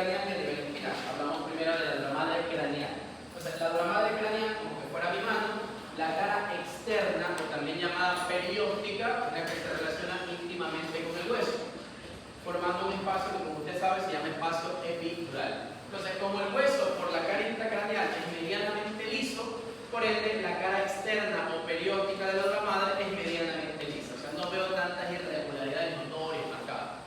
craneal y a nivel espinal. Hablamos primero de la dura madre craneal. Entonces, la dura madre craneal, como que fuera mi mano, la cara externa, o también llamada perióstica, la que se relaciona íntimamente con el hueso, formando un espacio que, como usted sabe, se llama espacio epidural. Entonces, como el hueso por la cara intracraneal es medianamente liso, por ende, la cara externa o perióstica de la dura madre es medianamente lisa. O sea, no veo tantas irregularidades notorias marcadas.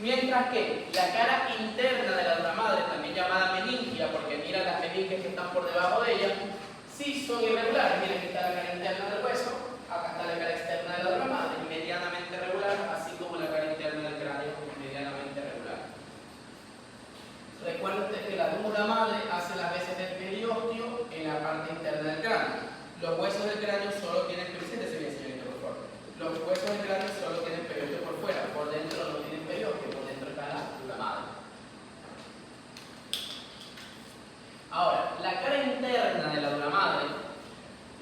Mientras que la cara interna de la dura madre, también llamada meningia, porque mira las meninges que están por debajo de ella, sí son irregulares. Miren, aquí está la cara interna del hueso, acá está la cara externa de la dura madre, medianamente regular, así como la cara interna del cráneo, medianamente regular. Recuerden que la dura madre hace las veces del periósteo en la parte interna del cráneo. Los huesos del cráneo solo tienen periósteo, señorita, por favor. Los huesos del cráneo solo tienen periósteo por fuera, por dentro no tienen periósteo, por dentro está la dura madre. Ahora, la cara interna de la dura madre,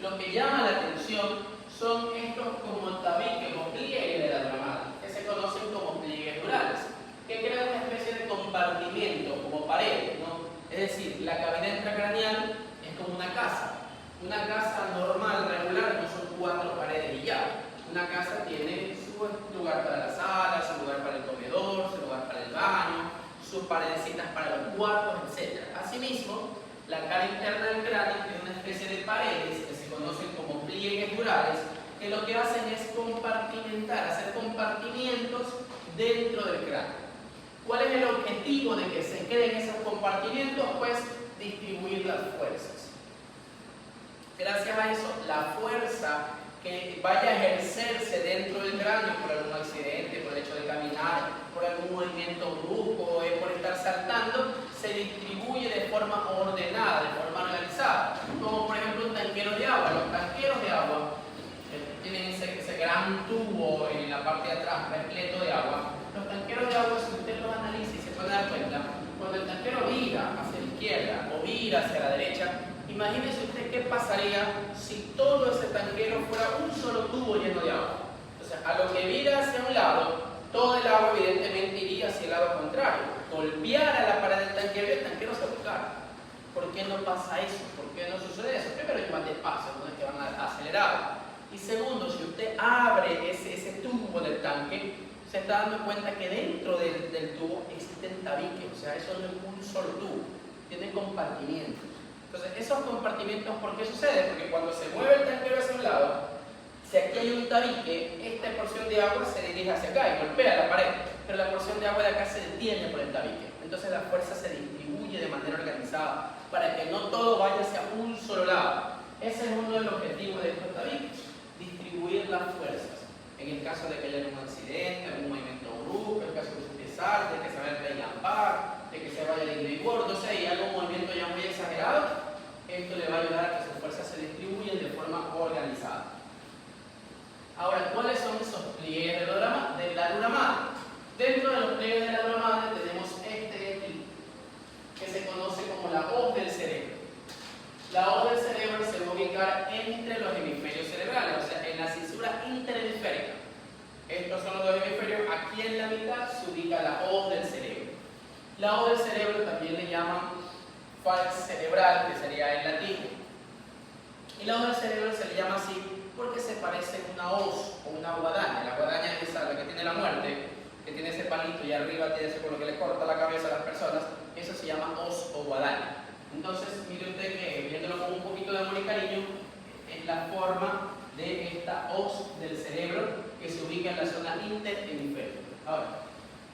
lo que llama la atención son estos como tabiques o pliegues de la dura madre, que se conocen como pliegues durales, que crean una especie de compartimiento, como paredes, ¿no? Es decir, la cavidad intracraneal es como una casa. Una casa normal, regular, no son 4 paredes y ya. Una casa tiene su lugar para la sala, su lugar para el comedor, su lugar para el baño, sus paredecitas para los cuartos, etc. Asimismo, la cara interna del cráneo tiene una especie de paredes que se conocen como pliegues durales, que lo que hacen es compartimentar, hacer compartimientos dentro del cráneo. ¿Cuál es el objetivo de que se creen esos compartimentos? Pues distribuir las fuerzas. Gracias a eso, la fuerza que vaya a ejercerse dentro del cráneo por algún accidente, por el hecho de caminar, por algún movimiento brusco, por estar saltando, se distribuye de forma ordenada, de forma organizada. Como por ejemplo un tanquero de agua. Los tanqueros de agua tienen ese gran tubo en la parte de atrás, repleto de agua. Los tanqueros de agua, si usted los analiza y se puede dar cuenta, cuando el tanquero vira hacia la izquierda o vira hacia la derecha, imagínese usted qué pasaría si todo ese tanquero fuera un solo tubo lleno de agua. Entonces, a lo que vira hacia un lado, todo el agua evidentemente iría hacia el lado contrario. Golpeara la pared del tanquero y el tanquero se buscara. ¿Por qué no pasa eso? ¿Por qué no sucede eso? Primero, llevan despacio, no es que van acelerado. Y segundo, si usted abre ese tubo del tanque, se está dando cuenta que dentro del tubo existen tabiques, o sea, eso no es un solo tubo, tiene compartimientos. Entonces, esos compartimientos, ¿por qué sucede? Porque cuando se mueve el tanquero hacia un lado, si aquí hay un tabique, esta porción de agua se dirige hacia acá y golpea la pared, pero la porción de agua de acá se detiene por el tabique. Entonces, la fuerza se distribuye de manera organizada para que no todo vaya hacia un solo lado. Ese es uno de los objetivos de estos tabiques, distribuir las fuerzas. En el caso de que haya un accidente, algún movimiento brusco, en el caso de que usted salte, de que se vaya a rellampar, de que se vaya de ida y vuelta, o sea, y algún movimiento ya muy exagerado, esto le va a ayudar a que sus fuerzas se distribuyan de forma organizada. Ahora, ¿cuáles son esos pliegues de la dura madre? Dentro de los pliegues de la dura madre tenemos este de aquí, que se conoce como la hoz del cerebro. La hoz del cerebro se va a ubicar entre los hemisferios cerebrales, o sea, en la cisura interhemisférica. Estos son los dos hemisferios. Aquí en la mitad se ubica la hoz del cerebro. La hoz del cerebro también le llaman falx cerebral, que sería en latín. Y la hoz del cerebro se le llama así porque se parece a una hoz o una guadaña. La guadaña es esa, la que tiene la muerte, que tiene ese palito y arriba tiene eso con lo que le corta la cabeza a las personas. Eso se llama hoz o guadaña. Entonces, mire usted que viéndolo con un poquito de amor y cariño, es la forma de esta hoz del cerebro que se ubica en la zona interhemisférica. Ahora,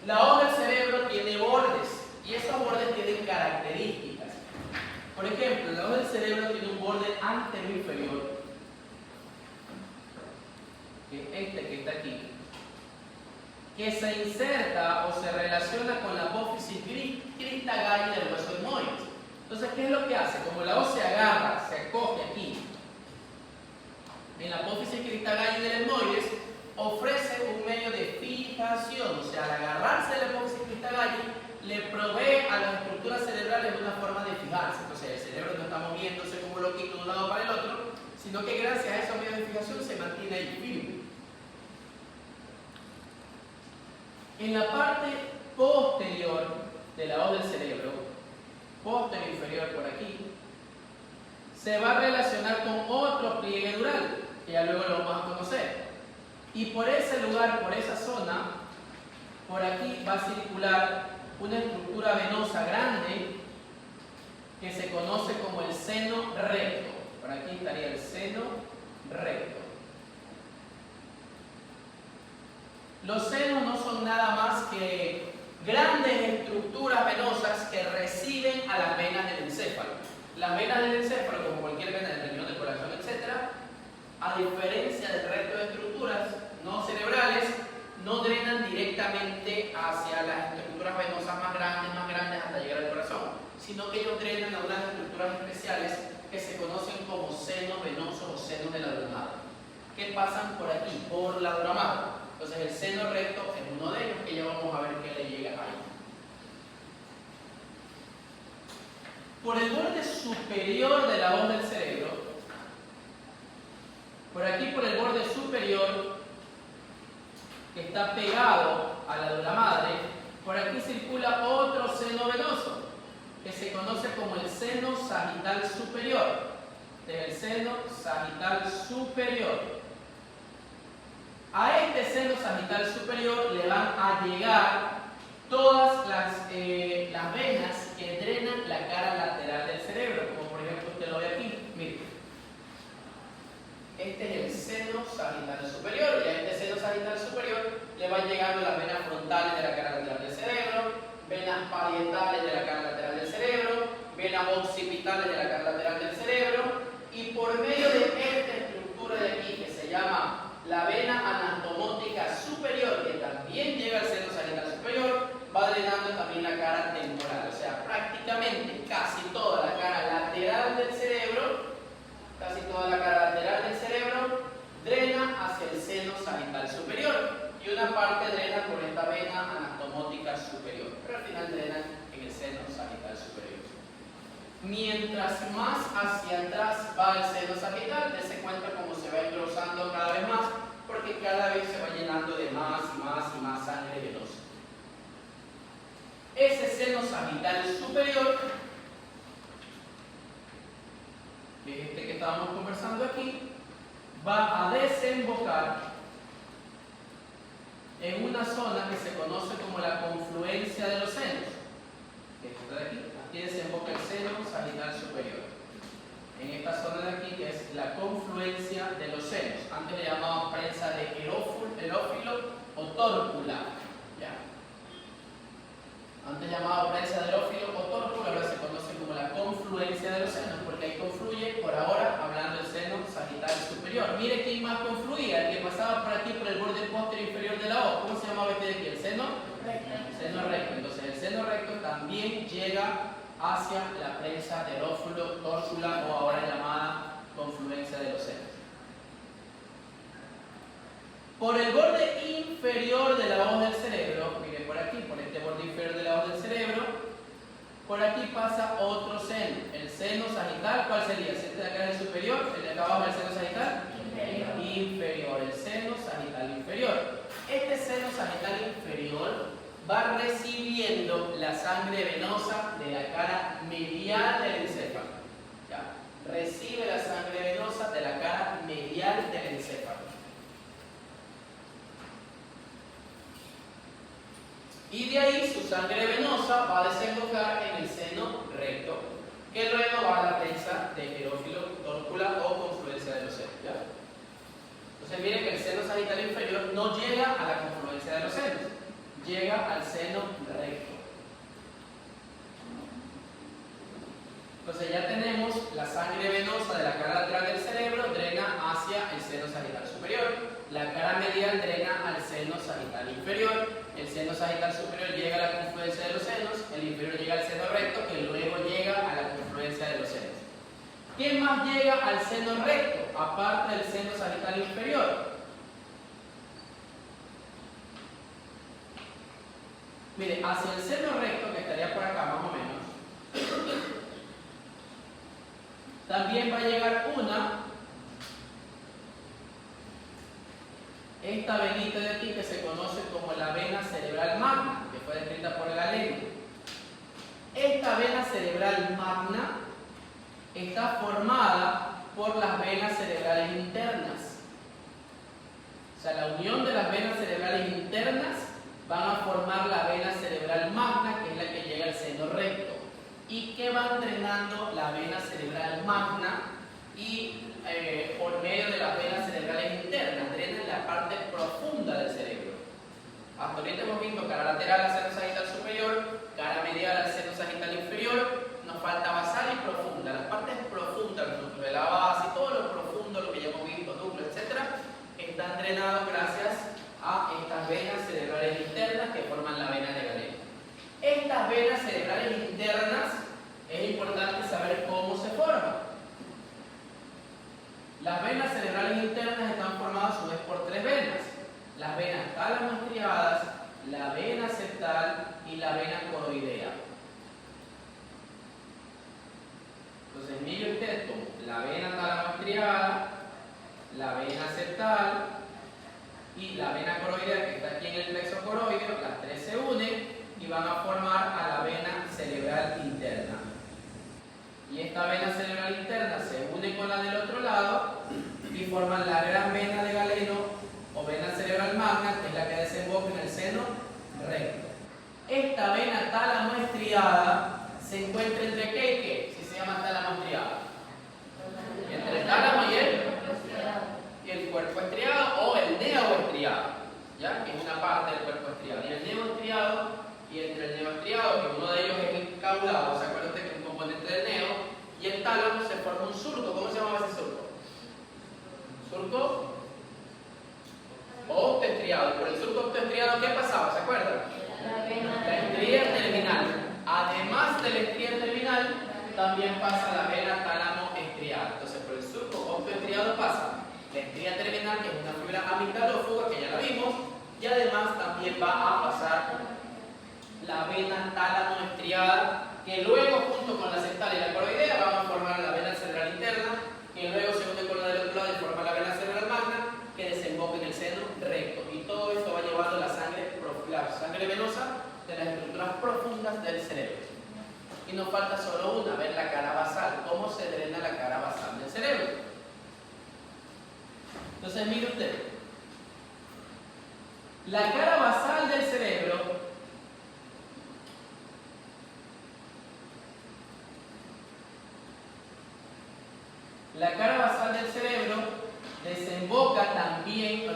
la hoz del cerebro tiene bordes y esos bordes tienen características. Por ejemplo, la hoz del cerebro tiene un borde anteroinferior, que es este que está aquí, que se inserta o se relaciona con la apófisis crista galli del hueso etmoides. Entonces, ¿qué es lo que hace? Como la hoz se agarra, se acoge aquí, en la apófisis crista galli del etmoides, ofrece un medio de fijación, o sea, al agarrarse de la apófisis crista galli, le provee a las estructuras cerebrales una forma de fijarse. Entonces, el cerebro no está moviéndose como loquito de un lado para el otro, sino que gracias a esos medios de fijación se mantiene ahí firme. En la parte posterior de la hoz del cerebro, posterior inferior por aquí, se va a relacionar con otro pliegue dural, que ya luego lo vamos a conocer. Y por ese lugar, por esa zona, por aquí va a circular una estructura venosa grande que se conoce como el seno recto. Por aquí estaría el seno recto. Los senos no son nada más que grandes estructuras venosas que reciben a las venas del encéfalo. Las venas del encéfalo, como cualquier vena del riñón, del corazón, etc., a diferencia del resto de estructuras no cerebrales, no drenan directamente hacia las estructuras venosas más grandes hasta llegar al corazón, sino que ellos drenan a unas estructuras especiales que se conocen como senos venosos o senos de la dura madre, que pasan por aquí, por la dura madre. Entonces el seno recto es uno de ellos, que ya vamos a ver qué le llega ahí. Por el borde superior de la hoz del cerebro, por aquí por el borde superior, que está pegado a la dura madre, por aquí circula otro seno venoso, que se conoce como el seno sagital superior. El seno sagital superior. A este seno sagital superior le van a llegar todas las venas que drenan la cara lateral del cerebro, como por ejemplo usted lo ve aquí. Mire, este es el seno sagital superior, y a este seno sagital superior le van llegando las venas frontales de la cara lateral del cerebro, venas parietales de la cara lateral del cerebro, venas occipitales de la cara lateral del cerebro, y por medio de esta estructura de aquí, que se llama la vena anatomótica superior, que también llega al seno sagital superior, va drenando también la cara temporal. O sea, prácticamente casi toda la cara lateral del cerebro, drena hacia el seno sagital superior, y una parte drena por esta vena anatomótica superior, pero al final drenan en el seno sagital superior. Mientras más hacia atrás va el seno sagital, dése cuenta cómo se va engrosando cada vez más, porque cada vez se va llenando de más y más sangre venosa. Ese seno sagital superior, este que estábamos conversando aquí, va a desembocar en una zona que se conoce como la confluencia de los senos. Esto de aquí. Aquí desemboca el seno sagital superior, en esta zona de aquí, que es la confluencia de los senos. Antes le llamaban prensa de erófilo o tórcula. ¿Ya? Antes llamaba prensa de erófilo o tórcula, ahora se conoce como la confluencia de los senos, porque ahí confluye, por ahora, hablando del seno sagital superior. Mire quién más confluía, el que pasaba por aquí, por el borde posterior inferior de la hoz. ¿Cómo se llamaba este de aquí? El seno seno recto. Entonces el seno recto también llega hacia la prensa de erófilo, tórcula, o ahora llamada confluencia de los senos. Por el borde inferior de la hoz del cerebro, mire por aquí, por este borde inferior de la hoz del cerebro, por aquí pasa otro seno, el seno sagital. ¿Cuál sería? ¿Este de acá es el superior? ¿El de acá abajo es el seno sagital? Inferior, el seno sagital inferior. Este seno sagital inferior va recibiendo la sangre venosa de la cara medial del encéfalo. ¿Ya? Recibe la sangre venosa de la cara medial del encéfalo. Y de ahí su sangre venosa va a desembocar en el seno recto, que luego va a la prensa de erófilo, tórcula o confluencia de los senos. ¿Ya? Entonces miren que el seno sagital inferior no llega a la confluencia de los senos, llega al seno recto. Entonces ya tenemos la sangre venosa de la cara lateral del cerebro, drena hacia el seno sagital superior. La cara medial drena al seno sagital inferior. El seno sagital superior llega a la confluencia de los senos. El inferior llega al seno recto, que luego llega a la confluencia de los senos. ¿Qué más llega al seno recto, aparte del seno sagital inferior? Mire, hacia el seno recto, que estaría por acá más o menos, también va a llegar esta venita de aquí, que se conoce como la vena cerebral magna, que fue descrita por Galeno. por las venas cerebrales internas. O sea, la unión de las venas cerebrales internas van a formar la vena cerebral magna, que es la que llega al seno recto. ¿Y que van drenando la vena cerebral magna? Y por medio de las venas cerebrales internas, drenan la parte profunda del cerebro. Hasta ahorita hemos visto cara lateral al seno sagital superior, cara medial al seno sagital inferior, nos falta basal y profunda. Las partes profundas de la base y todo lo profundo, lo que ya hemos visto, núcleo, etc., están drenados gracias a estas venas cerebrales internas que forman la vena de Galeno. Estas venas cerebrales internas es importante saber cómo se forman. Las venas cerebrales internas están formadas a su vez por tres venas: las venas tálamo-estriadas, la vena septal y la vena coroidea. Entonces mire usted como la vena tálamo-estriada, la vena septal y la vena coroidea, que está aquí en el plexo coroideo, las tres se unen y van a formar a la vena cerebral interna. Y esta vena cerebral interna se une con la del otro lado y forman la gran vena de Galeno o vena cerebral magna, que es la que desemboca en el seno recto. Esta vena tálamo estriada se encuentra entre ¿qué y qué? Si se llama tálamo estriada. Entre el tálamo y el cuerpo estriado o el neoestriado, ¿ya? Que es una parte del cuerpo estriado. Y el neoestriado, y entre el neoestriado, que uno de ellos es el caudado, ¿se acuerda usted que es un componente del neo? Y el tálamo se forma un surco. ¿Cómo se llama ese surco? Surco octoestriado. Por el surco octoestriado, ¿qué pasaba? ¿Se acuerdan? La estría terminal. Además de la estría terminal, también pasa la vena tálamo estriada. Entonces, por el surco octoestriado pasa la estría terminal, que es una fibra amigdalófuga, que ya la vimos, y además también va a pasar la vena tálamo estriada, que luego junto con la septal y la coroidea van a formar la vena cerebral interna, que luego se une con la del otro lado y forma la vena cerebral magna, que desemboca en el seno recto. Y todo esto va llevando la sangre venosa de las estructuras profundas del cerebro. Y nos falta solo una, ver la cara basal, cómo se drena la cara basal del cerebro. Entonces mire usted, la cara basal del cerebro desemboca también,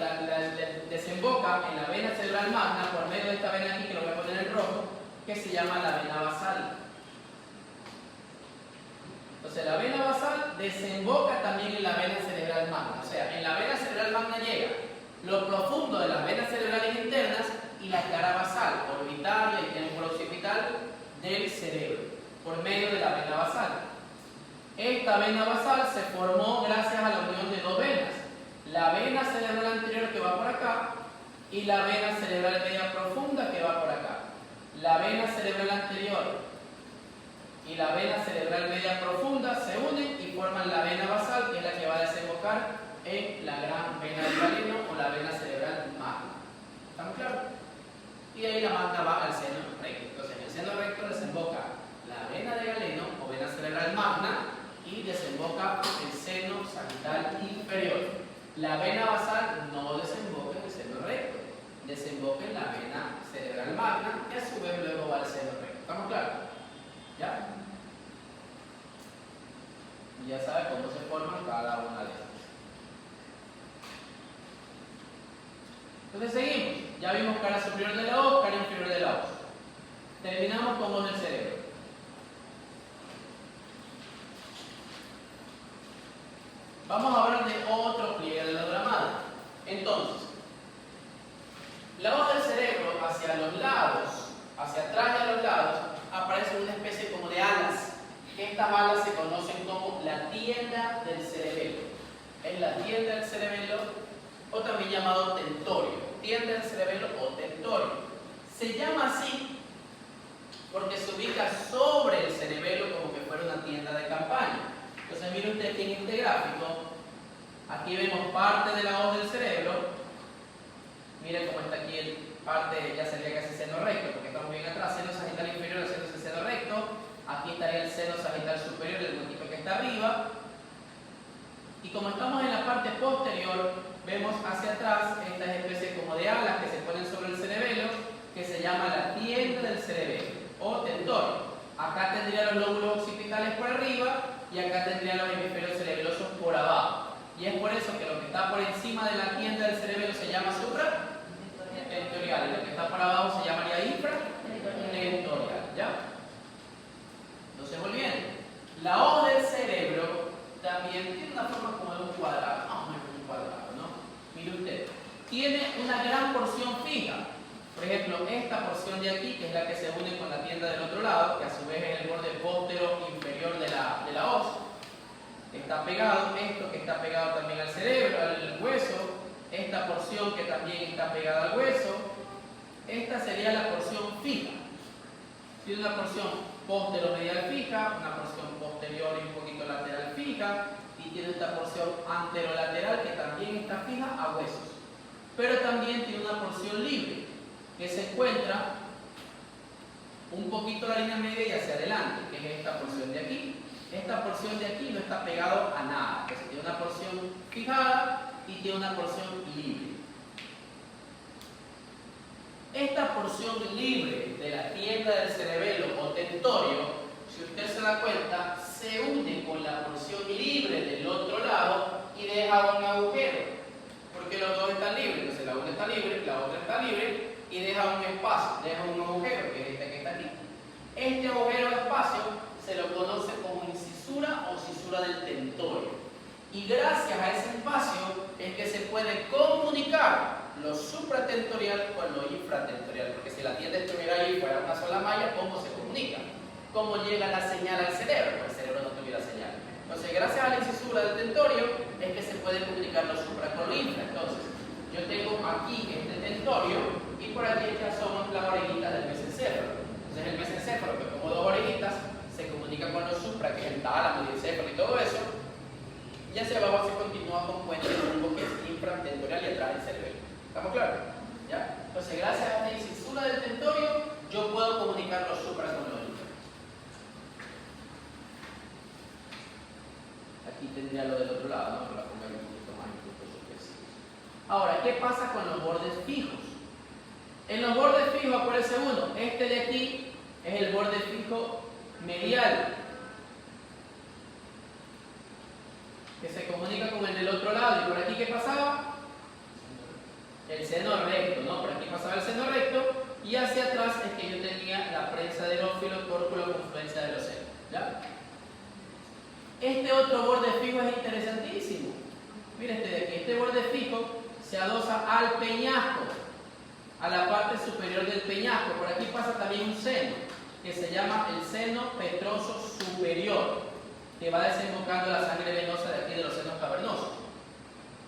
desemboca en la vena cerebral magna por medio de esta vena aquí, que lo voy a poner en rojo, que se llama la vena basal. Entonces la vena basal desemboca también en la vena cerebral magna. O sea, en la vena cerebral magna llega lo profundo de las venas cerebrales internas y la cara basal, orbitaria y triángulo occipital del cerebro, por medio de la vena basal. Esta vena basal se formó gracias a la unión de dos venas: la vena cerebral anterior, que va por acá, y la vena cerebral media profunda, que va por acá. La vena cerebral anterior y la vena cerebral media profunda se unen y forman la vena basal, que es la que va a desembocar en la gran vena del Galeno o la vena cerebral magna. ¿Estamos claros? Y de ahí la magna va al seno recto. Entonces en el seno recto desemboca la vena de Galeno o vena cerebral magna y desemboca el seno sagital inferior. La vena basal no desemboca en el seno recto, desemboca en la vena cerebral magna, que a su vez luego va al seno recto. ¿Estamos claros? ¿Ya? Y ya sabe cómo se forman cada una de ellas. Entonces seguimos. Ya vimos cara superior de la O, cara inferior de la O. Terminamos con os del cerebro. Vamos a hablar de otro pliegue de la dura madre. Entonces, la hoja del cerebro hacia los lados, hacia atrás y a los lados, aparece una especie como de alas. Estas alas se conocen como la tienda del cerebelo. Es la tienda del cerebelo, o también llamado tentorio. Tienda del cerebelo o tentorio. Se llama así porque se ubica sobre el cerebelo como que fuera una tienda de campaña. Entonces mire usted aquí en este gráfico, aquí vemos parte de la hoja del cerebro. Mire cómo está aquí el parte, ya sería casi seno recto, porque estamos bien atrás, seno sagital inferior haciéndose seno recto. Aquí estaría el seno sagital superior, el huequito que está arriba. Y como estamos en la parte posterior, vemos hacia atrás estas especies como de alas que se ponen sobre el cerebelo, que se llama la tienda del cerebelo o tentorio. Acá tendría los lóbulos occipitales por arriba y acá tendría los hemisferios cerebelosos por abajo. Y es por eso que lo que está por encima de la tienda del cerebelo se llama supratentorial y lo que está por abajo se llamaría infratentorial. ¿Ya? Entonces, volviendo, la hoja del cerebro también tiene una forma como de un cuadrado, más o menos un cuadrado, ¿no? Mire usted, tiene una gran porción fija. Por ejemplo, esta porción de aquí, que es la que se une con la tienda del otro lado, que a su vez es el borde póstero inferior de la hoz. Está pegado, esto que está pegado también al cerebro, al hueso, esta porción que también está pegada al hueso, esta sería la porción fija. Tiene una porción posterior-medial fija, una porción posterior y un poquito lateral fija, y tiene esta porción anterolateral que también está fija a huesos. Pero también tiene una porción libre, que se encuentra un poquito la línea media y hacia adelante, que es esta porción de aquí. Esta porción de aquí no está pegado a nada, es decir, tiene una porción fijada y tiene una porción libre. Esta porción libre de la tienda del cerebelo o tentorio, si usted se da cuenta, se une con la porción libre del otro lado y deja un agujero, porque los dos están libres. Entonces la una está libre, la otra está libre y deja un espacio, deja un agujero, que es este que está aquí. Este agujero o espacio se lo conoce como incisura o cisura del tentorio. Y gracias a ese espacio es que se puede comunicar lo supratentorial con lo infratentorial, porque si la tienda estuviera ahí fuera una sola malla, ¿cómo se comunica? ¿Cómo llega la señal al cerebro? Pues el cerebro no tuviera señal. Entonces, gracias a la incisura del tentorio es que se puede comunicar lo supra con lo infra. Entonces, yo tengo aquí este tentorio y por aquí estas son las orejitas del mesencéfalo. Entonces, el mesencéfalo, que como dos orejitas, se comunica con lo supra, que es el tálamo, el encéfalo y todo eso. Y hacia abajo se continúa con puente de rumbo que es infratentorial y atrás del cerebelo. ¿Estamos claros? ¿Ya? Entonces, gracias a esta incisura del tentorio, yo puedo comunicar lo supra con lo infra. Aquí tendría lo del otro lado, ¿no? Para poner un poquito más incluso. Ahora, ¿qué pasa con los bordes fijos? En los bordes fijos, acuérdense uno, este de aquí es el borde fijo medial, que se comunica con el del otro lado. ¿Y por aquí qué pasaba? El seno recto, ¿no? Por aquí pasaba el seno recto y hacia atrás es que yo tenía la prensa del ófilo, córculo, confluencia de los senos. ¿Ya? Este otro borde fijo es interesantísimo. Mira este de aquí. Este borde fijo se adosa al peñasco, a la parte superior del peñasco. Por aquí pasa también un seno, que se llama el seno petroso superior, que va desembocando la sangre venosa de aquí de los senos cavernosos.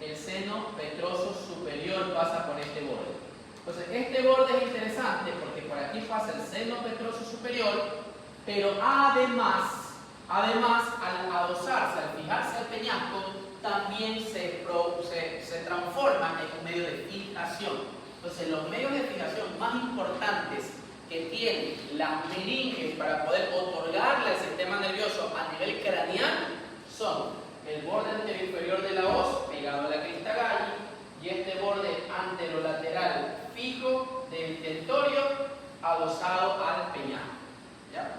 El seno petroso superior pasa por este borde. Entonces, este borde es interesante porque por aquí pasa el seno petroso superior, pero además, al adosarse, al fijarse al peñasco, también se transforma en un medio de fijación. Entonces, los medios de fijación más importantes que tiene las meninges para poder otorgarle al sistema nervioso a nivel craneal son el borde anterior inferior de la hoz pegado a la crista Galli y este borde anterolateral fijo del tentorio adosado al peñasco. ¿Ya?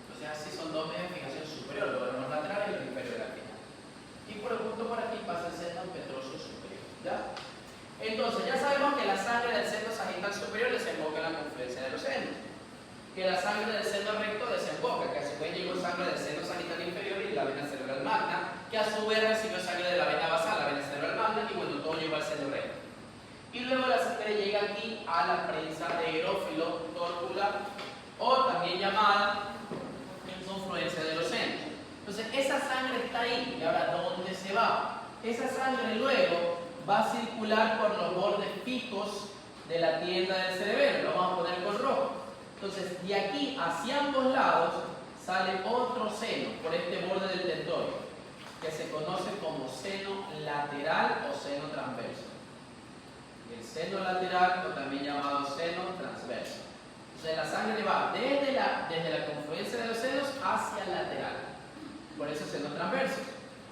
Entonces así son dos medios de fijación superior, los laterales y los inferiores de la crista. Y por el punto por aquí pasa el seno petroso superior. ¿Ya? Entonces ya sabemos que la sangre del seno sagital superior desemboca en la confluencia de los senos, que la sangre del seno recto desemboca, que a su vez llegó sangre del seno sagital inferior y la vena cerebral magna, que a su vez recibió sangre de la vena basal, la vena cerebral magna, y bueno, todo llegó al seno recto. Y luego la sangre llega aquí a la prensa de erófilo torcular, o también llamada confluencia de los senos. Entonces esa sangre está ahí, y ahora ¿dónde se va? Esa sangre luego va a circular por los bordes fijos de la tienda del cerebelo, lo vamos a poner con rojo. Entonces, de aquí hacia ambos lados sale otro seno por este borde del tentorio, que se conoce como seno lateral o seno transverso. El seno lateral, o también llamado seno transverso. Entonces, la sangre va desde la confluencia de los senos hacia el lateral. por esos senos transversos.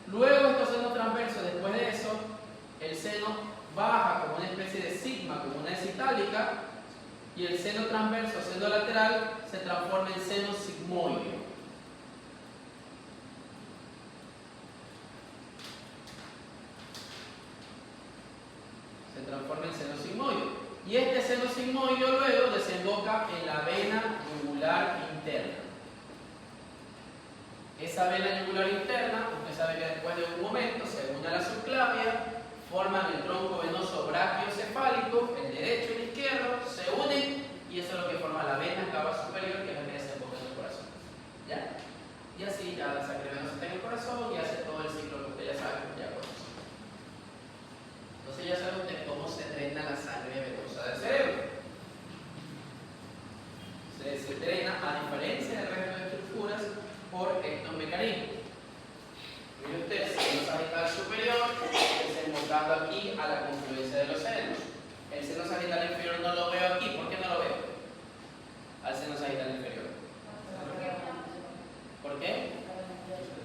Luego estos senos transversos, después de eso, el seno baja como una especie de sigma, como una S itálica, y el seno transverso, seno lateral, se transforma en seno sigmoideo. Se transforma en seno sigmoideo. Y este seno sigmoideo luego desemboca en la vena yugular interna. Esa vena yugular interna, usted sabe que después de un momento se une a la subclavia, forman el tronco venoso brachiocefálico, el derecho y el izquierdo, se unen y eso es lo que forma la vena cava superior, que es la que desemboca en el corazón. ¿Ya? Y así ya la sangre venosa está en el corazón y hace todo el ciclo que usted ya sabe, ya conoce. Entonces ya sabe usted cómo se drena la sangre venosa del cerebro. Se drena, a diferencia del resto de estructuras, por estos mecanismos. Mire usted, seno sagital superior, desembocando aquí a la confluencia de los senos. El seno sagital inferior no lo veo aquí. ¿Por qué no lo veo? Al seno sagital inferior. ¿Por qué?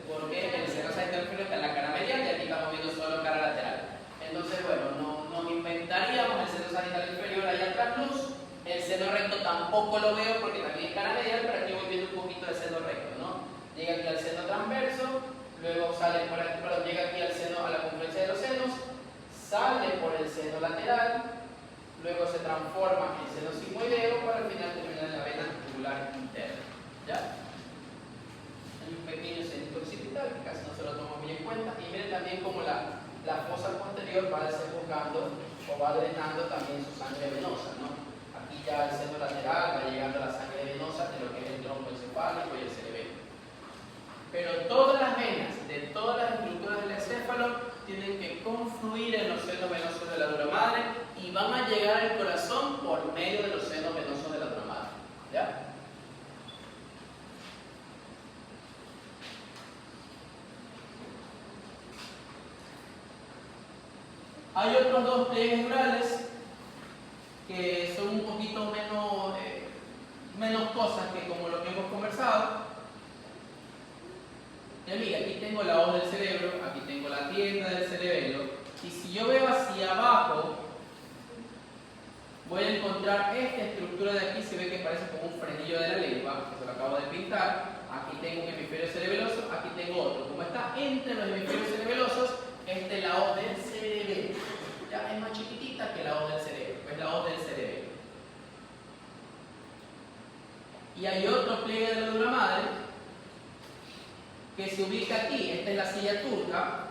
Porque el seno sagital inferior está en la cara medial y aquí estamos viendo solo cara lateral. Entonces, bueno, nos inventaríamos el seno sagital inferior allá atrás luz. El seno recto tampoco lo veo porque también es cara medial, pero aquí voy viendo un poquito de seno recto, ¿no? Llega aquí al seno transverso, luego sale por aquí, perdón, llega aquí al seno, a la confluencia de los senos, sale por el seno lateral, luego se transforma en seno sigmoideo para al final terminar en la vena jugular interna. ¿Ya? Hay un pequeño seno occipital que casi no se lo toma muy en cuenta. Y miren también cómo la fosa posterior va desembocando o va drenando también su sangre venosa, ¿no? Aquí ya el seno lateral va llegando a la sangre venosa de lo que es el tronco encefálico y el cerebelo. Pero todas las venas de todas las estructuras del encéfalo tienen que confluir en los senos venosos de la dura madre y van a llegar al corazón por medio de los senos venosos de la dura madre. ¿Ya? Hay otros dos pliegues durales que son un poquito menos cosas que como lo que hemos conversado. Ya mira, aquí tengo la hoz del cerebro, aquí tengo la tienda del cerebelo, y si yo veo hacia abajo, voy a encontrar esta estructura de aquí, se ve que parece como un frenillo de la lengua, que se lo acabo de pintar. Aquí tengo un hemisferio cerebeloso, aquí tengo otro. Como está entre los hemisferios cerebelosos, esta es la hoz del cerebelo. Ya es más chiquitita que la hoz del cerebro, es la hoz del cerebelo. Y hay otro pliegue de la dura madre que se ubica aquí. Esta es la silla turca.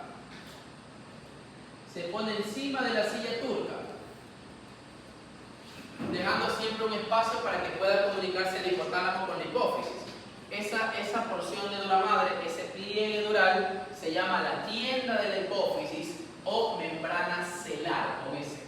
Se pone encima de la silla turca, dejando siempre un espacio para que pueda comunicarse el hipotálamo con la hipófisis. Esa porción de dura madre, ese pliegue dural, se llama la tienda de la hipófisis o membrana celar, con ese.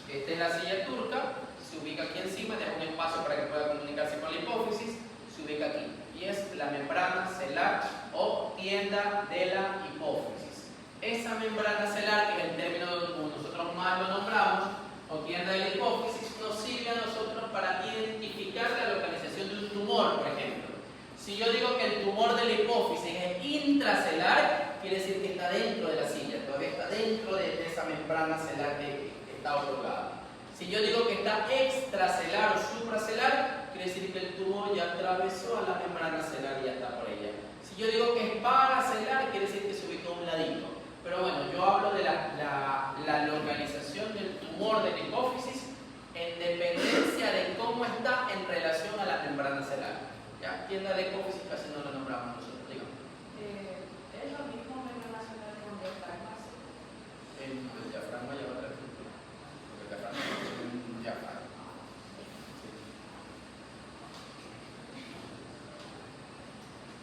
Esta es la silla turca, se ubica aquí encima, deja un espacio para que pueda comunicarse con la hipófisis, se ubica aquí. Y es la membrana celar o tienda de la hipófisis. Esa membrana celar, que es el término como nosotros más lo nombramos, o tienda de la hipófisis, nos sirve a nosotros para identificar la localización de un tumor, por ejemplo. Si yo digo que el tumor de la hipófisis es intracelar, quiere decir que está dentro de la silla, todavía está dentro de esa membrana celar que está otorgada. Si yo digo que está extracelar o supracelar, quiere decir que el tumor ya atravesó a la membrana celar y ya está por ella. Si yo digo que es paracelar, quiere decir que se ubicó a un ladito. Pero bueno, yo hablo de la localización del tumor de la hipófisis en dependencia de cómo está en relación a la membrana celar. ¿Ya? Tienda de hipófisis casi no lo nombramos nosotros, digamos. ¿Es lo mismo membrana celar con diafragmas? El diafragma lleva otra estructura. Porque el diafragma es un diafragma.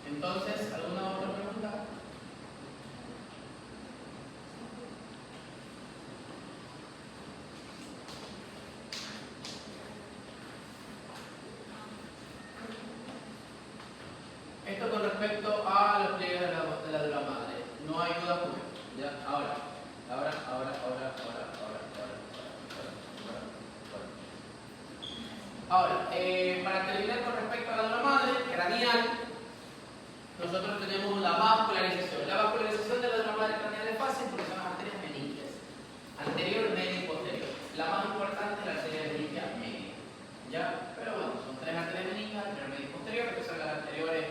Entonces, ¿alguna otra pregunta? Esto con respecto a los pliegues de la dura madre. No hay duda con esto. ¿Ya? Ahora. Ahora, para terminar con respecto a la dura madre, craneal, nosotros tenemos la vascularización. La vascularización de la dura madre craneal es fácil porque son las arterias meningias, anterior, media y posterior. La más importante es la arteria meningia media, ¿ya? Pero bueno, son tres arterias meningias, anterior, media y posterior, que son las anteriores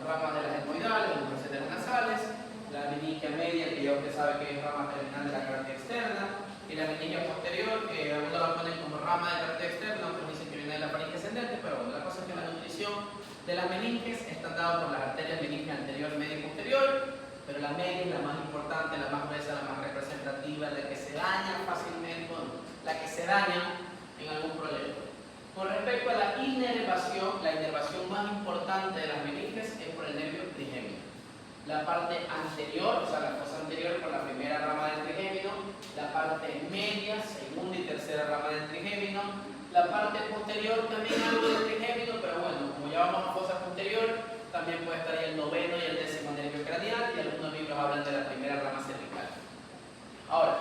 ramas de las etmoidales, de los facetas nasales, la meningia media, que ya usted sabe que es rama terminal de la carótida externa, y la meningia posterior, que algunos la ponen como rama de carótida externa, otros dicen que viene de la faringe ascendente, pero bueno, la cosa es que la nutrición de las meninges están dadas por las arterias meningia anterior, media y posterior, pero la media es la más importante, la más gruesa, la más representativa, la que se daña fácilmente, la que se daña en algún problema. Con respecto a la inervación más importante de las meninges es por el nervio trigémino. La parte anterior, o sea, la fosa anterior por la primera rama del trigémino, la parte media, segunda y tercera rama del trigémino, la parte posterior también algo del trigémino, pero bueno, como ya vamos a fosa posterior, también puede estar ahí el noveno y el décimo nervio craneal, y algunos libros hablan de la primera rama cervical. Ahora,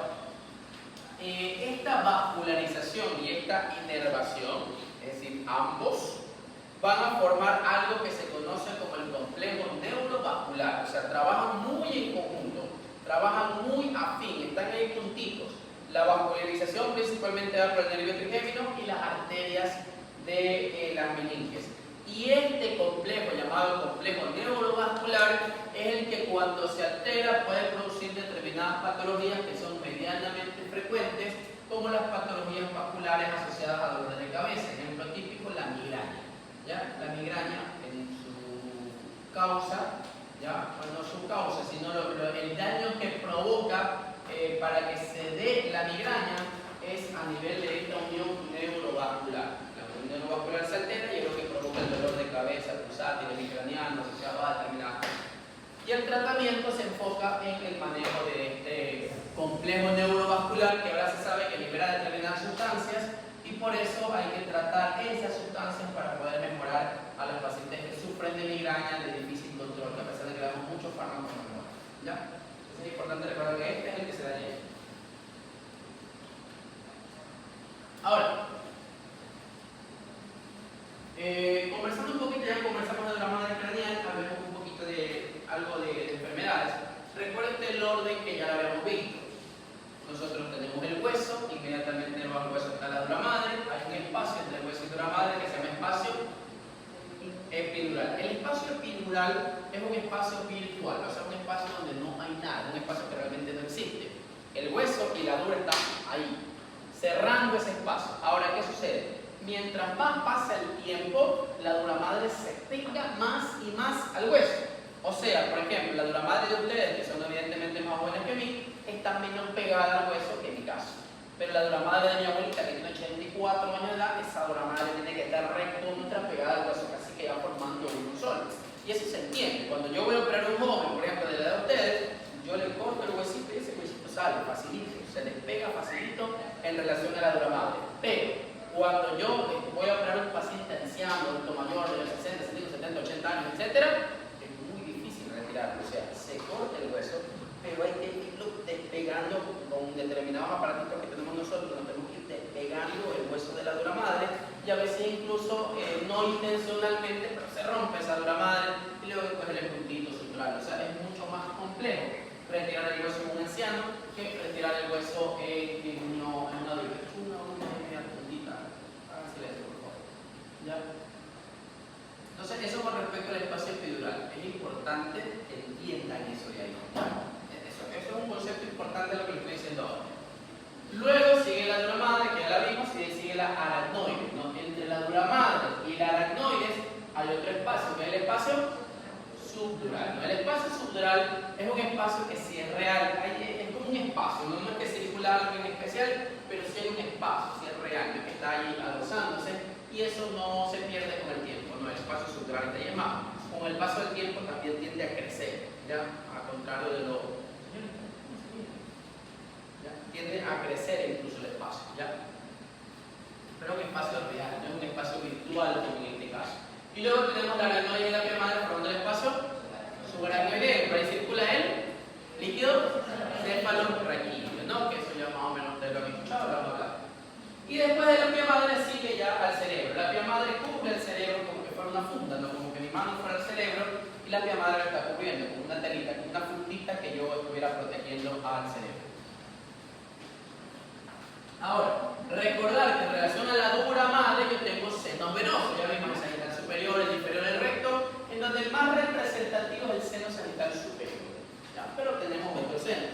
esta vascularización y esta inervación, es decir, ambos, van a formar algo que se conoce como el complejo neurovascular, o sea, trabajan muy en conjunto, trabajan muy afín, están ahí juntitos. La vascularización principalmente va por el nervio trigémino y las arterias de las meninges. Y este complejo, llamado complejo neurovascular, es el que cuando se altera puede producir determinadas patologías que son medianamente frecuentes, como las patologías vasculares asociadas a dolor de cabeza. Ejemplo típico, la migraña. ¿Ya? La migraña en su causa, ¿ya? Bueno, no su causa, sino el daño que provoca para que se dé la migraña es a nivel de esta unión neurovascular. La unión neurovascular se altera y es lo que provoca el dolor de cabeza, pulsátil, micraniano, asociado a determinadas cosas. Y el tratamiento se enfoca en el manejo de este complejo neurovascular, que ahora se sabe que libera determinadas sustancias, y por eso hay que tratar esas sustancias para poder mejorar a los pacientes que sufren de migraña de difícil control, que a pesar de que le damos muchos fármacos no mejoran. ¿Ya? Entonces es importante recordar que este es el que se daña. Ahora, conversando un poquito, ya conversamos de la madre craneal, hablemos un poquito de algo de enfermedades. Recuerden el orden que ya lo habíamos visto. Nosotros tenemos el hueso, inmediatamente debajo del hueso está la dura madre, hay un espacio entre el hueso y dura madre que se llama espacio epidural. El espacio epidural es un espacio virtual, o sea, un espacio donde no hay nada, un espacio que realmente no existe. El hueso y la dura están ahí, cerrando ese espacio. Ahora, ¿qué sucede? Mientras más pasa el tiempo, la dura madre se pega más y más al hueso. O sea, por ejemplo, la dura madre de ustedes, que son evidentemente más jóvenes que mí, está menos pegada al hueso que en mi caso. Pero la dura madre de mi abuelita, que tiene 84 años de edad, esa dura madre tiene que estar recontra pegada al hueso, casi que ya formando uno solo. Y eso se entiende. Cuando yo voy a operar a un joven, por ejemplo, de la edad de ustedes, yo le corto el huesito y ese huesito sale facilito, se despega facilito en relación a la dura madre. Pero cuando yo voy a operar a un paciente anciano, adulto mayor, de los 60, 70, 80 años, etc., o sea, se corta el hueso, pero hay que irlo despegando con determinados aparatos que tenemos nosotros, nos tenemos que ir despegando el hueso de la dura madre, y a veces incluso no intencionalmente, pero se rompe esa dura madre y luego coger el puntito sutural. O sea, es mucho más complejo retirar el hueso en un anciano que retirar el hueso en un adulto. Una puntita, hagan silencio por favor. ¿Ya? Entonces, eso con respecto al espacio epidural. Es importante que entiendan eso de ahí. Eso es un concepto importante de lo que les estoy diciendo ahora. Luego sigue la dura madre, que ya la vimos, y de ahí sigue la aracnoide, ¿no? Entre la dura madre y la aracnoides hay otro espacio, que es el espacio subdural, ¿no? El espacio subdural es un espacio que sí es real, es como un espacio, no es que circula algo en especial, pero sí hay un espacio, sí es real, no es que está ahí adosándose, y eso no se pierde con el tiempo, ¿no? El espacio subdural está ahí. Es más, con el paso del tiempo también tiende a crecer, ¿ya? A contrario de lo... ¿ya? Tiende a crecer incluso el espacio, ¿ya? Pero un espacio real, no es un espacio virtual como en este caso. Y luego tenemos la aracnoide y la pia madre formando el espacio subaracnoideo, por ahí circula el líquido cefalorraquídeo, ¿no? Que eso ya más o menos ustedes lo han escuchado, bla, bla, bla. Y después de la pia madre sigue ya al cerebro. La pia madre cubre el cerebro como que fuera una funda, ¿no? Como que mano fuera del cerebro y la vía madre lo está cubriendo con una telita, con una puntita que yo estuviera protegiendo al cerebro. Ahora, recordar que en relación a la dura madre yo tengo senos venosos, ya vimos el sagital superior, el inferior, el recto, en donde el más representativo es el seno sagital superior, ¿ya? Pero tenemos otros senos.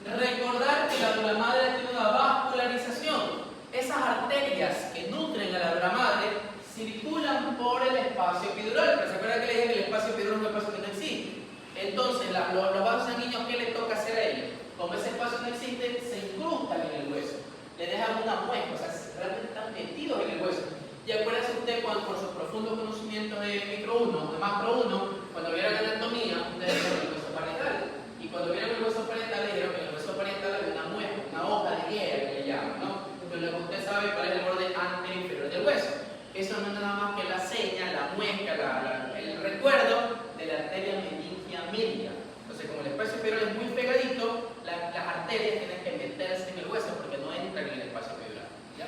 Recordar que la dura madre tiene una vascularización. Esas arterias que nutren a la dura madre circulan por el espacio epidural, pero se acuerdan que le dije que el espacio epidural es un espacio que no existe. Entonces, los vasos sanguíneos, ¿qué les toca hacer a ellos? Como ese espacio no existe, se incrustan en el hueso, le dejan una muesca, o sea, realmente están metidos en el hueso. Y acuérdense usted cuando, por sus profundos conocimientos de micro 1, de macro 1, cuando vieron la anatomía, ustedes vieron el hueso parietal. Y cuando vieron el hueso parietal, dijeron que en el hueso parietal había una muesca, una hoja de hiera que le llaman, ¿no? Pero usted sabe cuál es el borde anterior e inferior del hueso. Eso no es nada más que la seña, la muesca, el recuerdo de la arteria meningia media. Entonces, como el espacio epidural es muy pegadito, las arterias tienen que meterse en el hueso porque no entran en el espacio epidural, ¿ya?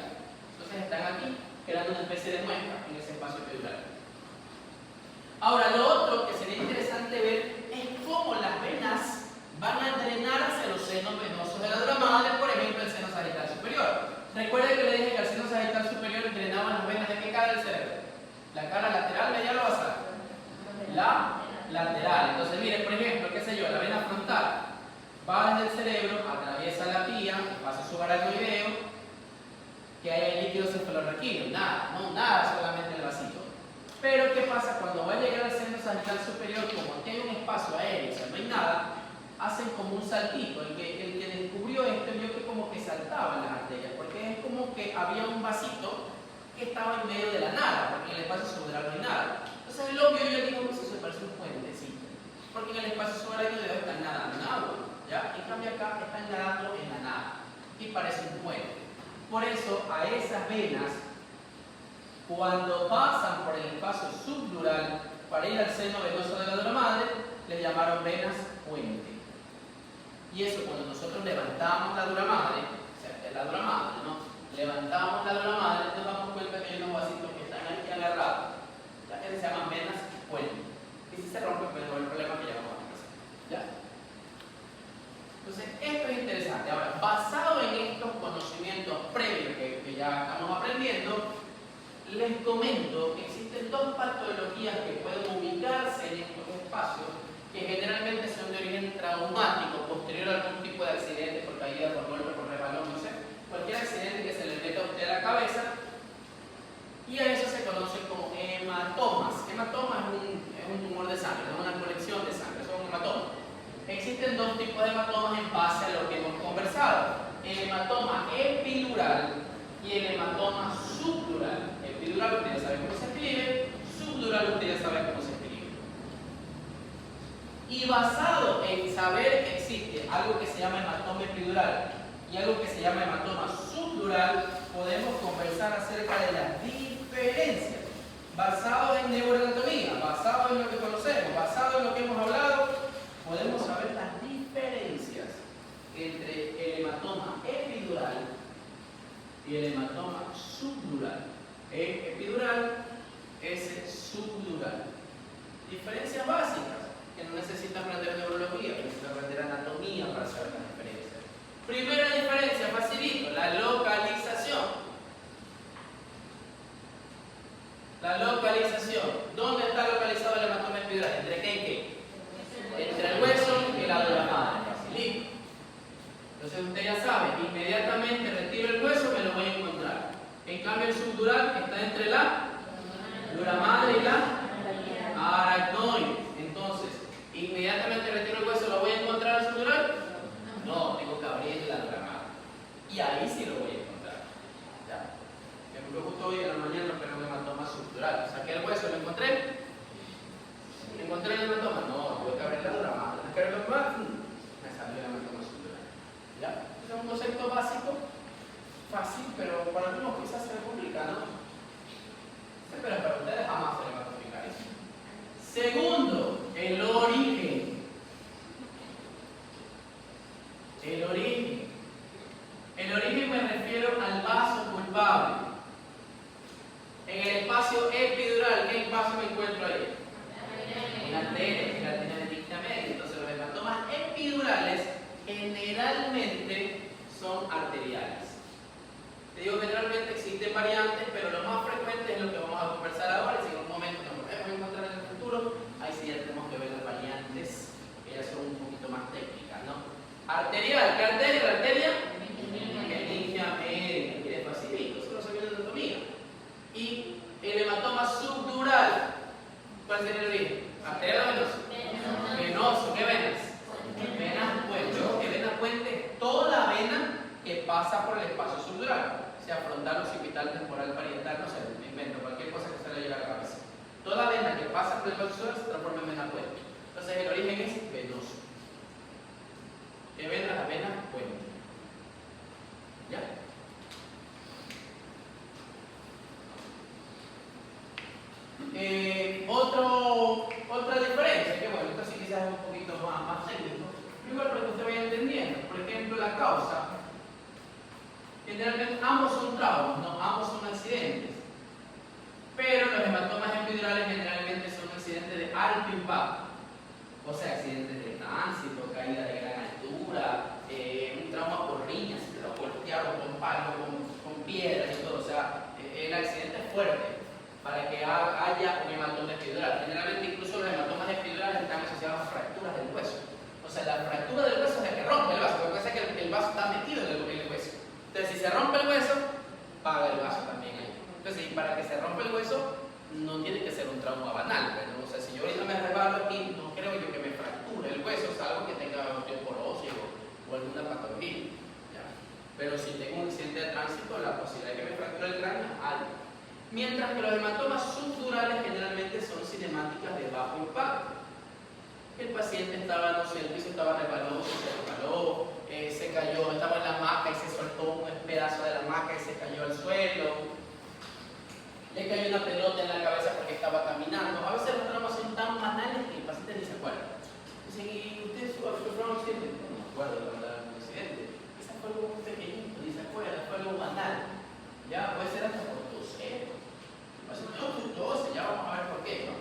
Entonces están aquí, creando una especie de muesca en ese espacio epidural. Ahora, lo otro que sería interesante ver es cómo las venas van a drenar hacia los senos venosos de la dura madre, por ejemplo, el seno sagital superior. Recuerden que le dije que el seno sagital superior drenaban las venas de qué cara del cerebro. ¿La cara lateral, medial o basal? La lateral. Entonces, miren, por ejemplo, qué sé yo, la vena frontal va desde el cerebro, atraviesa la pía, pasa subaracnoideo, que hay líquido cefalorraquídeo. Nada, no, nada, solamente el vasito. Pero, ¿qué pasa? Cuando va a llegar al seno sagital superior, como aquí hay un espacio aéreo, o sea, no hay nada, hacen como un saltito. El que descubrió esto vio que como que saltaban las arterias, porque es como que había un vasito que estaba en medio de la nada, porque en el espacio subaracnoideo no hay nada. Entonces el obvio yo digo, pues eso parece un puentecito, porque en el espacio subaracnoideo están nadando en agua, ¿ya? En cambio acá están nadando en la nada, y parece un puente. Por eso a esas venas, cuando pasan por el espacio subdural para ir al seno venoso de la dura madre, le llamaron venas puente. Y eso cuando nosotros levantamos la dura madre, o sea, la dura madre, ¿no? Levantamos la dura madre, nos damos cuenta que hay unos vasitos que están aquí agarrados, ya que se llaman venas puente. Y si se rompen, pues no hay problema que ya vamos a pasar. ¿Ya? Entonces, esto es interesante. Ahora, basado en estos conocimientos previos que ya estamos aprendiendo, les comento que existen dos patologías que pueden ubicarse en estos espacios que generalmente son de origen traumático, posterior a algún tipo de accidente, por caída, por golpe, por resbalón, no sé, cualquier accidente que se le meta a usted a la cabeza, y a eso se conoce como hematomas. Hematoma es un tumor de sangre, es una colección de sangre, eso es un hematoma. Existen dos tipos de hematomas en base a lo que hemos conversado: el hematoma epidural y el hematoma subdural. Epidural usted ya sabe cómo se escribe, subdural usted ya sabe cómo se escribe. Y basado en saber que existe algo que se llama hematoma epidural y algo que se llama hematoma subdural, podemos conversar acerca de las diferencias. Basado en neuroanatomía, basado en lo que conocemos, basado en lo que hemos hablado, podemos saber las diferencias entre el hematoma epidural y el hematoma subdural. Epidural, subdural. Diferencias básicas que no necesita aprender neurología, necesita aprender anatomía para saber las diferencias. Primera diferencia, facilito, la localización. La localización. ¿Dónde está localizado el hematoma epidural? ¿Entre qué y qué? Entre el hueso y la dura madre. Facilito. Entonces usted ya sabe, inmediatamente retiro el hueso, me lo voy a encontrar. En cambio el subdural está entre la dura madre y la aracnoide. Entonces, inmediatamente retiro el hueso, ¿lo voy a encontrar al subdural? No, tengo que abrir la dura madre. Y ahí sí lo voy a encontrar. Ya. Me justo hoy en la mañana, pero un hematoma subdural. Saqué el hueso, ¿lo encontré? ¿Encontré el hematoma? No, tuve que abrir la dura madre. ¿Me salió el hematoma subdural. ¿Ya? Es un concepto básico, fácil, pero para algunos quizás se complica, ¿no? Pero para ustedes jamás se les va a complicar eso. Segundo, el origen. El origen. El origen me refiero al vaso culpable. En el espacio epidural, ¿qué vaso me encuentro ahí? Una arteria, que la arteria de digna media. Entonces los hematomas epidurales generalmente son arteriales. Te digo generalmente existen variantes, pero lo más frecuente es lo que vamos a conversar ahora. Y si en un momento nos volvemos a encontrar en el futuro, ahí sí ya tenemos que ver las variantes, que ya son un poquito más técnicas, ¿no? Arterial, ¿qué arteria? La arteria meningia media, que es facilito, solo se ve en anatomía. Y el hematoma subdural, ¿cuál sería el origen? ¿Arterial o venoso? Venoso, ¿qué venas? Venas puente. Yo que vena puente es toda la vena que pasa por el espacio subdural, sea frontal, occipital, temporal, parietal, no sé, me invento cualquier cosa que se le llegue a la cabeza. Toda vena que pasa por el espacio subdural se transforma en vena puente. Entonces el origen es venoso. ¿Qué vena? La vena puente. ¿Ya? Otra diferencia, que bueno, esto sí quizás es un poquito más técnico, igual para que usted vaya entendiendo. Por ejemplo, la causa, generalmente ambos son traumas, no, ambos son accidentes, pero los hematomas epidurales generalmente son accidentes de alto impacto, o sea, accidentes de tránsito, caída de gran altura, un trauma por riñas, si te lo golpearon con palo, con piedras y todo, o sea, el accidente es fuerte para que haya un hematoma epidural. Generalmente incluso los hematomas epidurales están asociados a fracturas del hueso. O sea, la fractura del hueso es la que rompe el vaso, porque puede ser que el vaso está metido en el hueso. Entonces, si se rompe el hueso, paga el vaso también ahí. Entonces, y para que se rompa el hueso, no tiene que ser un trauma banal. Pero, o sea, si yo ahorita me resbalo aquí, no creo yo que me fracture el hueso, salvo que tenga osteoporosis o alguna patología. ¿Ya? Pero si tengo un accidente de tránsito, la posibilidad de que me fracture el cráneo es alta. Mientras que los hematomas subdurales generalmente son cinemáticas de bajo impacto. El paciente estaba, no sé, el piso estaba resbaloso, se resbaló, se cayó, estaba en la hamaca y se soltó un pedazo de la hamaca y se cayó al suelo. Le cayó una pelota en la cabeza porque estaba caminando. A veces los traumas son tan banales que el paciente ni se acuerda. Dicen, ¿y usted sufrió un accidente? No me acuerdo de un accidente. Quizás fue algo muy pequeñito, ni se acuerda, fue algo banal. Ya, puede ser hasta por toser. El paciente tose, ya vamos a ver por qué, ¿no?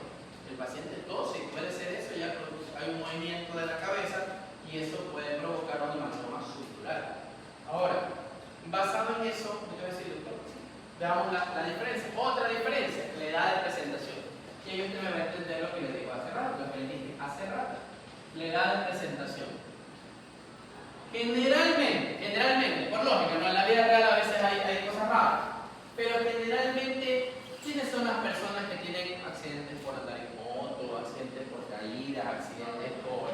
El paciente tose, puede ser eso, ya hay un movimiento de la cabeza y eso puede provocar un hematoma subdural. Ahora, basado en eso, ¿qué te voy a decir, doctor? Veamos la diferencia. Otra diferencia, la edad de presentación. Y ahí usted me va a entender lo que le digo hace rato, lo que le dije hace rato. La edad de presentación. Generalmente, por lógica, ¿no? En la vida real a veces hay cosas raras, pero generalmente, ¿quiénes son las personas que tienen accidentes por andar en moto, accidentes por caídas, accidentes por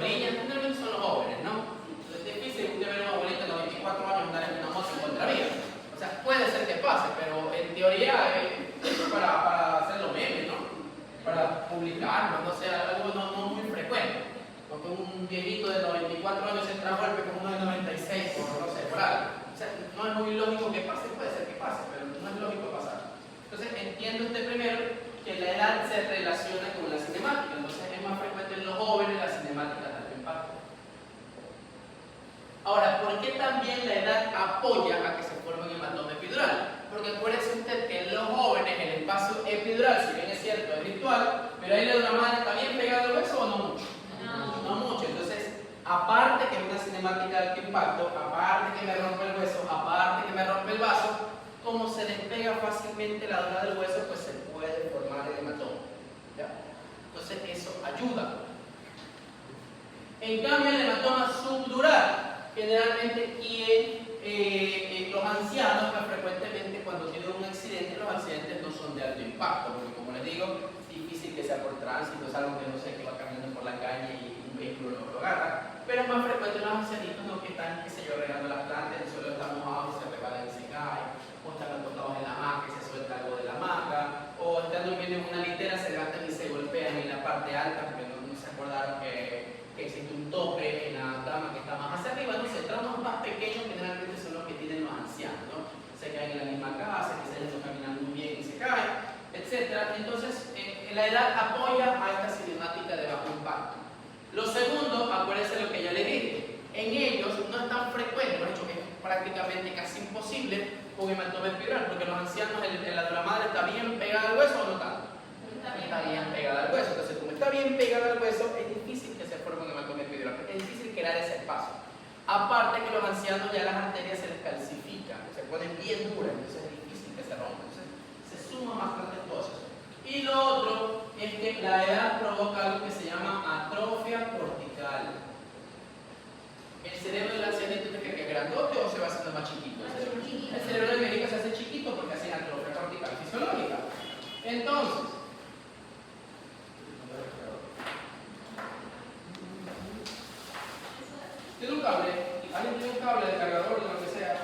riñas? Generalmente son los jóvenes, ¿no? Es difícil usted ver a una abuelita de 24 años andar en una moto en contravía. O sea, puede ser que pase, pero en teoría es para hacerlo meme, ¿no? Para publicarlo, no sé, algo no muy frecuente. Porque un viejito de 94 años se entra a golpe con uno de 96, por no sé, por algo. O sea, no es muy lógico que pase, puede ser que pase, pero no es lógico pasar. Entonces, entiendo usted primero que la edad se relaciona con la cinemática. Entonces, es más frecuente en los jóvenes la cinemática de alto impacto. Ahora, ¿por qué también la edad apoya a que se forme un hematoma epidural? Porque acuérdese usted que en los jóvenes el espacio epidural, si bien es cierto, es virtual, pero ahí la duramadre está bien pegada al hueso o no mucho. No mucho. Entonces, aparte que es una cinemática de alto impacto, aparte que me rompe el hueso, aparte que me rompe el vaso, como se despega fácilmente la dura del hueso, pues se puede formar el hematoma. ¿Ya? Entonces, eso ayuda. En cambio, el hematoma subdural, generalmente los ancianos, pues frecuentemente cuando tienen un accidente, los accidentes no son de alto impacto, porque como les digo, es difícil que sea por tránsito, es algo que no sé, que va caminando por la calle y un vehículo lo agarra, pero es más frecuente los ancianitos, ¿no? Que están, qué sé yo, regando las plantas, el suelo está mojado y se resbalan y se caen, o están acostados en la hamaca y se suelta algo de la hamaca, o están durmiendo en una litera, se levantan y se golpean en la parte alta porque no se acordaron que existe un tope en la cama que está más hacia arriba. No sé, traumas más pequeños generalmente son los que tienen los ancianos, ¿no? Se caen en la misma casa, que se están caminando muy bien y se caen, etc. Entonces, la edad apoya a esta cinemática de bajo impacto. Lo segundo, acuérdense lo que ya les dije, en ellos no es tan frecuente, de hecho es prácticamente casi imposible un hematoma epidural, porque los ancianos, la duramadre está bien pegada al hueso ancianos ya las arterias se les calcifican, se ponen bien duras, entonces es difícil que se rompan, entonces se suma más cartílagos. Y lo otro es que la edad provoca algo que se llama atrofia cortical. El cerebro del ancianito ¿usted cree que es grandote o se va haciendo más chiquito? El cerebro del médico se hace chiquito porque hace atrofia cortical fisiológica. Entonces, tiene un cable, alguien tiene un cable de cargador de lo que sea.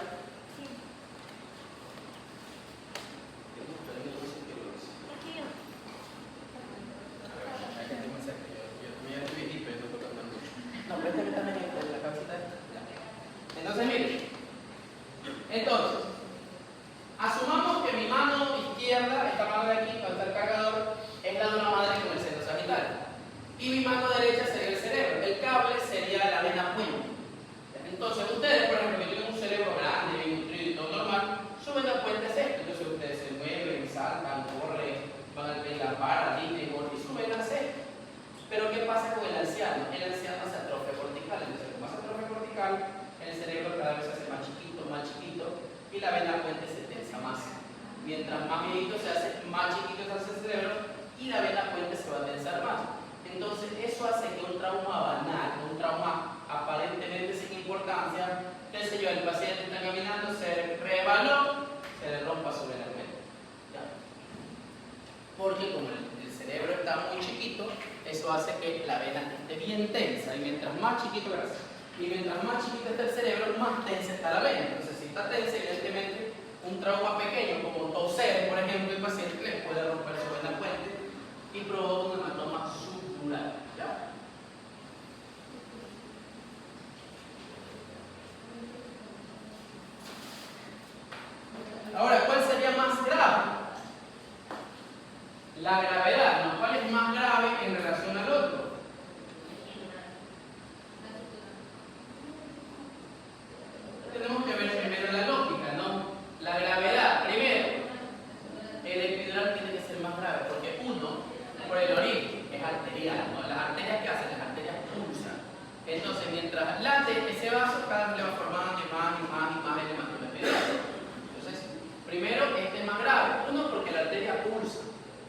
No, préstame también la cabecita. Entonces, miren. Entonces, asumamos que mi mano izquierda, esta mano de aquí, donde está el cargador, es la de una madre con el seno sagital. Y mi mano derecha sería el cerebro. El cable sería la vena puente. Entonces, ustedes, por ejemplo, que tienen un cerebro grande, bien nutrido y todo normal, su vena puente es esto. Entonces, ustedes se mueven, saltan, corren, van al la para, y su vena es esto. Pero ¿qué pasa con el anciano? El anciano se atrofia cortical. Entonces, como hace atrofia cortical, el cerebro cada vez se hace más chiquito, y la vena puente se tensa más. Mientras más viejito se hace, más chiquito se hace el cerebro y la vena puente se va a tensar más. Entonces, eso hace que un trauma banal, un trauma aparentemente sin importancia, qué sé yo, el paciente está caminando, se resbaló, se le rompa su vena puente. ¿Ya? Porque como el cerebro está muy chiquito, eso hace que la vena esté bien tensa y mientras más chiquito, está el cerebro, más tensa está la vena. Entonces, si está tensa, evidentemente, un trauma pequeño como toser, por ejemplo, el paciente le puede romper su vena puente y provoca un hematoma subdural. ¿Ya? Ahora, ¿cuál sería más grave? La gravedad, ¿no? ¿Cuál es más grave en relación al otro? Tenemos que ver primero la lógica, ¿no? La gravedad, primero, el epidural tiene que ser más grave, porque uno, por el origen, es arterial, ¿no? Las arterias que hacen, las arterias pulsan. Entonces, mientras late ese vaso, cada vez le va formando más el hematoma epidural. Entonces, primero, este es más grave. Uno, porque la arteria pulsa.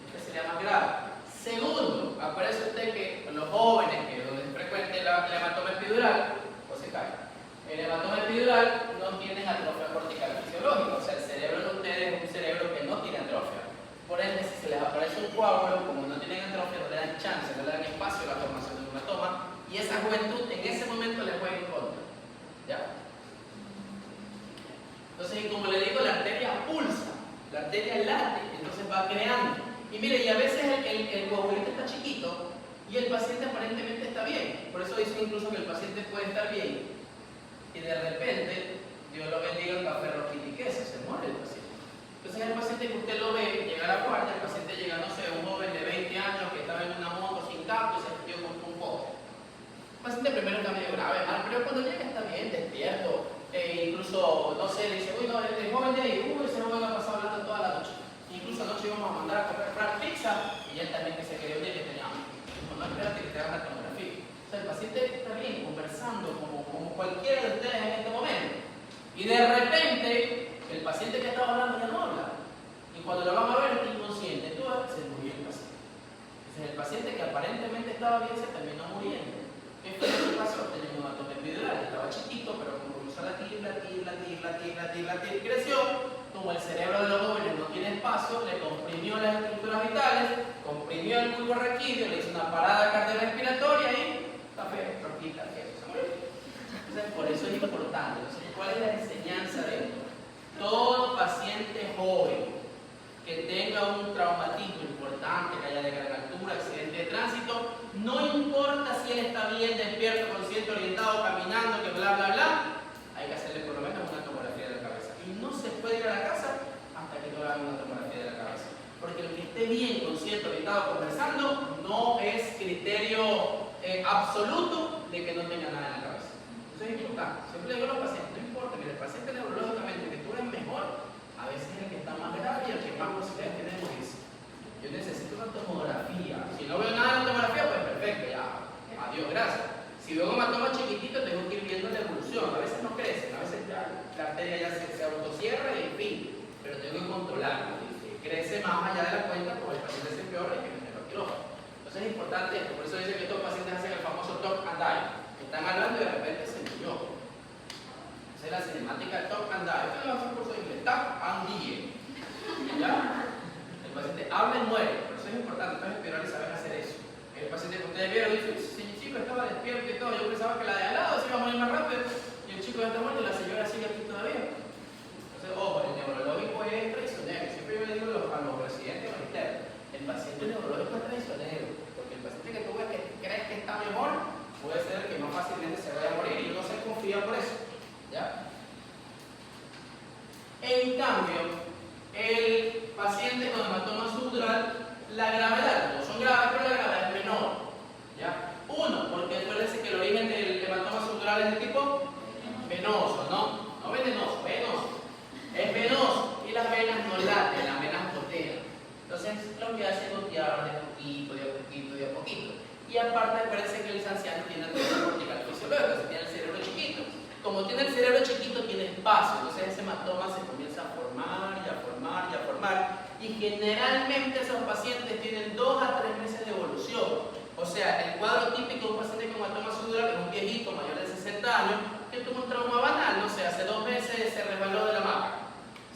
Este sería más grave. Segundo, acuérdese usted que los jóvenes, que donde es frecuente el hematoma epidural, pues se cae. El hematoma epidural no tiene atrofia cortical fisiológica, o sea, el cerebro de ustedes es un cerebro que no tiene atrofia. Por ende, si se les aparece un coágulo, como no tienen atrofia, no le dan chance, no le dan espacio a la formación de un hematoma, y esa juventud en ese momento les juega en contra. ¿Ya? Entonces, y como le digo, la arteria pulsa, la arteria late, entonces va creando. Y mire, y a veces el coagulito está chiquito y el paciente aparentemente está bien. Por eso dicen incluso que el paciente puede estar bien y de repente, Dios lo bendiga, una ferroquitiquesia, se muere el paciente. Entonces el paciente que usted lo ve, llega a la guardia, el paciente llega, no sé, un joven de 20 años que estaba en una moto sin casco y se metió con un poste. El paciente primero está medio grave, pero cuando llega está bien, despierto, incluso, no sé, le dice, uy, no, el joven de ahí, ese joven ha pasado hablando toda la noche. Incluso anoche íbamos a mandar a comprar pizza y él también que se quería unir que tenía hambre. No, espérate que te hagan la tomografía. O sea, el paciente está bien, conversando como cualquiera de ustedes en este momento. Y de repente, el paciente que estaba hablando ya no habla. Y cuando lo vamos a ver, está inconsciente. Se murió el paciente. Entonces, el paciente que aparentemente estaba bien se terminó muriendo. ¿Qué fue lo que pasó? Tenía un hematoma epidural. Estaba chiquito, pero como comenzó a latir, creció. Como el cerebro de los jóvenes no tiene espacio, le comprimió las estructuras vitales, comprimió el bulbo raquídeo, le hizo una parada cardiorrespiratoria y café, tortita, queso, se murió. Entonces, por eso es importante. Entonces, ¿cuál es la enseñanza de esto? Todo paciente joven que tenga un traumatismo importante, que haya de gran altura, accidente de tránsito, no importa si él está bien, despierto, consciente, orientado, caminando, que bla, bla, bla, hay que hacerle por lo menos una tomografía de la cabeza. Y no se puede ir a la casa hasta que no haga una tomografía de la cabeza. Porque el que esté bien, consciente, orientado, conversando, no es criterio absoluto de que no tenga nada en la cabeza. Eso es importante. Siempre le digo a los pacientes, no importa, mire, el paciente neurológicamente que tú eres mejor, a veces es el que está más grave y el que más posibilidades tiene de morirse. Yo necesito una tomografía. Si no veo nada en la tomografía, pues perfecto, ya. Adiós, gracias. Si veo un hematoma chiquitito, tengo que ir viendo la evolución. A veces no crecen, a veces bipolar, ¿no? Y si crece más allá de la cuenta, pues el paciente se empeora y hay que meterlo al quirófano. Entonces es importante esto, por eso dice que estos pacientes hacen el famoso talk and die. Están hablando y de repente se murió. Esa es la cinemática del talk and die. Esto es un curso de inglés, talk and die. ¿Ya? El paciente habla y muere, por eso es importante, entonces empeorar y saber hacer eso. El paciente que ustedes vieron dice, sí, el chico estaba despierto y todo, yo pensaba que la de al lado se iba a morir más rápido, y el chico ya está muerto y la señora sigue aquí todavía. Entonces, ojo, el neurológico es traicionero. Siempre yo le digo a los residentes o internos, el paciente neurológico es traicionero, porque el paciente que tú ves que crees que está mejor, puede ser el que más fácilmente se vaya a morir y no se confía por eso. ¿Ya? En cambio, el paciente con hematoma subdural, la gravedad, no son graves, pero la gravedad es menor. ¿Ya? Uno, porque acuérdense que el origen del hematoma subdural es de tipo venoso, ¿no? No venenoso, venoso. Es venoso y las venas no laten, las venas gotean. Entonces lo que hace es gotear de poquito, de poquito, de poquito. Y aparte parece que el anciano tiene atrofia cortical fisiológica, tiene el cerebro chiquito. Como tiene el cerebro chiquito, tiene espacio, entonces ese hematoma se comienza a formar y a formar y a formar. Y generalmente esos pacientes tienen 2 a 3 meses de evolución. O sea, el cuadro típico de un paciente con hematoma subdural es un viejito mayor de 60 años que tuvo un trauma banal, no sé, hace 2 meses se resbaló de la hamaca,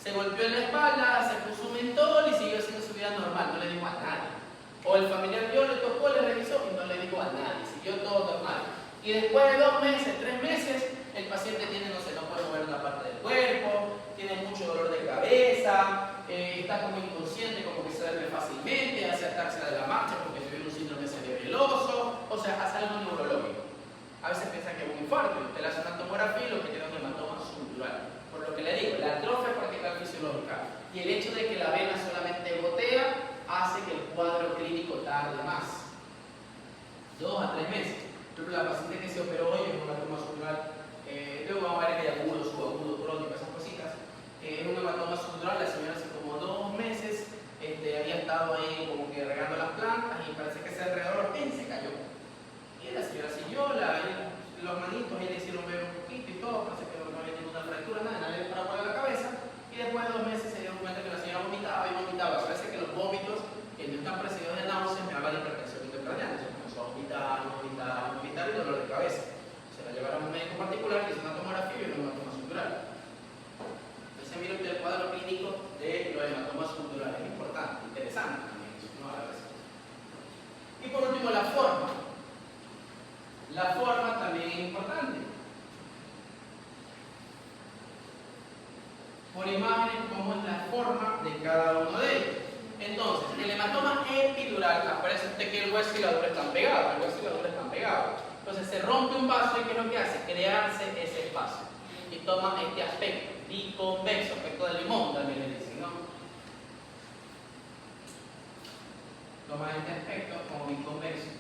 se golpeó en la espalda, se puso un mentol y siguió haciendo su vida normal, no le dijo a nadie. O el familiar vio, le tocó, le revisó y no le dijo a nadie, siguió todo normal. Y después de 2 meses, 3 meses, el paciente tiene, no sé, no puede mover una parte del cuerpo, tiene mucho dolor de cabeza, está como inconsciente, como que se duerme fácilmente, hace ataxia de la marcha porque tiene un síndrome cerebeloso, o sea, hace algo neurológico. A veces piensa que es un infarto, y usted le hace una tomografía y lo que tiene es un hematoma subdural. Por lo que le digo, la atrofia cortical fisiológica y el hecho de que la vena solamente gotea hace que el cuadro clínico tarde más. 2 a 3 meses. Por ejemplo, la paciente que se operó hoy es un hematoma subdural. Luego vamos a ver que hay agudo, subagudo, crónico, esas cositas. Es un hematoma subdural, la señora hace como 2 meses había estado ahí como que regando las plantas y parece que ese alrededor se cayó. Y la señora siguió, los manitos ahí le hicieron ver un poquito y todo, parece que no había ninguna fractura, nada, le disparó por la cabeza. Y después de 2 meses se dieron cuenta que la señora vomitaba y vomitaba. Parece que los vómitos que no están precedidos de náuseas me hablan de hipertensión intracraniana. Entonces comenzó a vomitar, vomitar, vomitar y dolor de cabeza. Se la llevaron a un médico particular que hizo una tomografía y un hematoma subdural. Entonces mira usted el cuadro clínico de los hematomas subdurales. Es importante, interesante también eso, ¿no? A la vez. Y por último, la forma. La forma también es importante. Por imágenes, cómo es la forma de cada uno de ellos. Entonces, el hematoma epidural, aparece usted que el hueso y la dura están pegados, el hueso y la dura están pegados. Entonces se rompe un vaso y ¿qué es lo que hace? Crearse ese espacio. Y toma este aspecto, biconvexo, aspecto de limón también le dicen, ¿no? Toma este aspecto como biconvexo,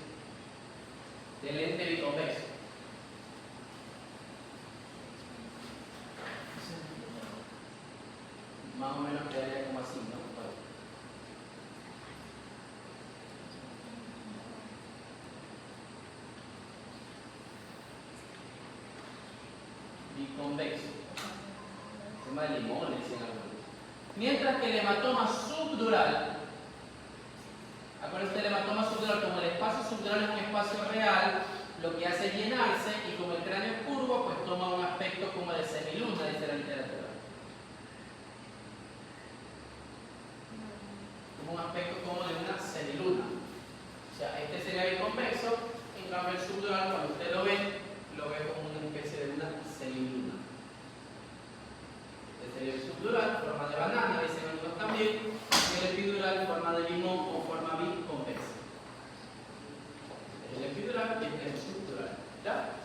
de lente biconvexo. Más o menos quedaría como así, ¿no? Biconvexo. Forma de limón, le decían algunos. Mientras que el hematoma subdural, acuérdense del hematoma subdural, como el espacio subdural es un espacio real, lo que hace es llenarse y como el cráneo es curvo, pues toma un aspecto como de semiluna, dice la literatura. Un aspecto como de una semiluna. O sea, este sería el convexo, en cambio el subdural, cuando usted lo ve como una especie de una semiluna. Este sería el subdural, forma de banana, dicen algunos también, y el epidural, forma de limón o forma biconvexa. El epidural y el subdural. ¿Ya?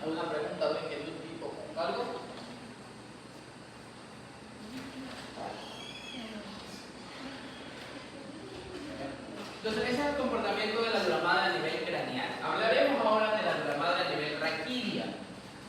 ¿Alguna pregunta de que tú tipo algo? Entonces, ese es el comportamiento de la dura madre a nivel craneal. Hablaremos ahora de la dura madre a nivel raquídea.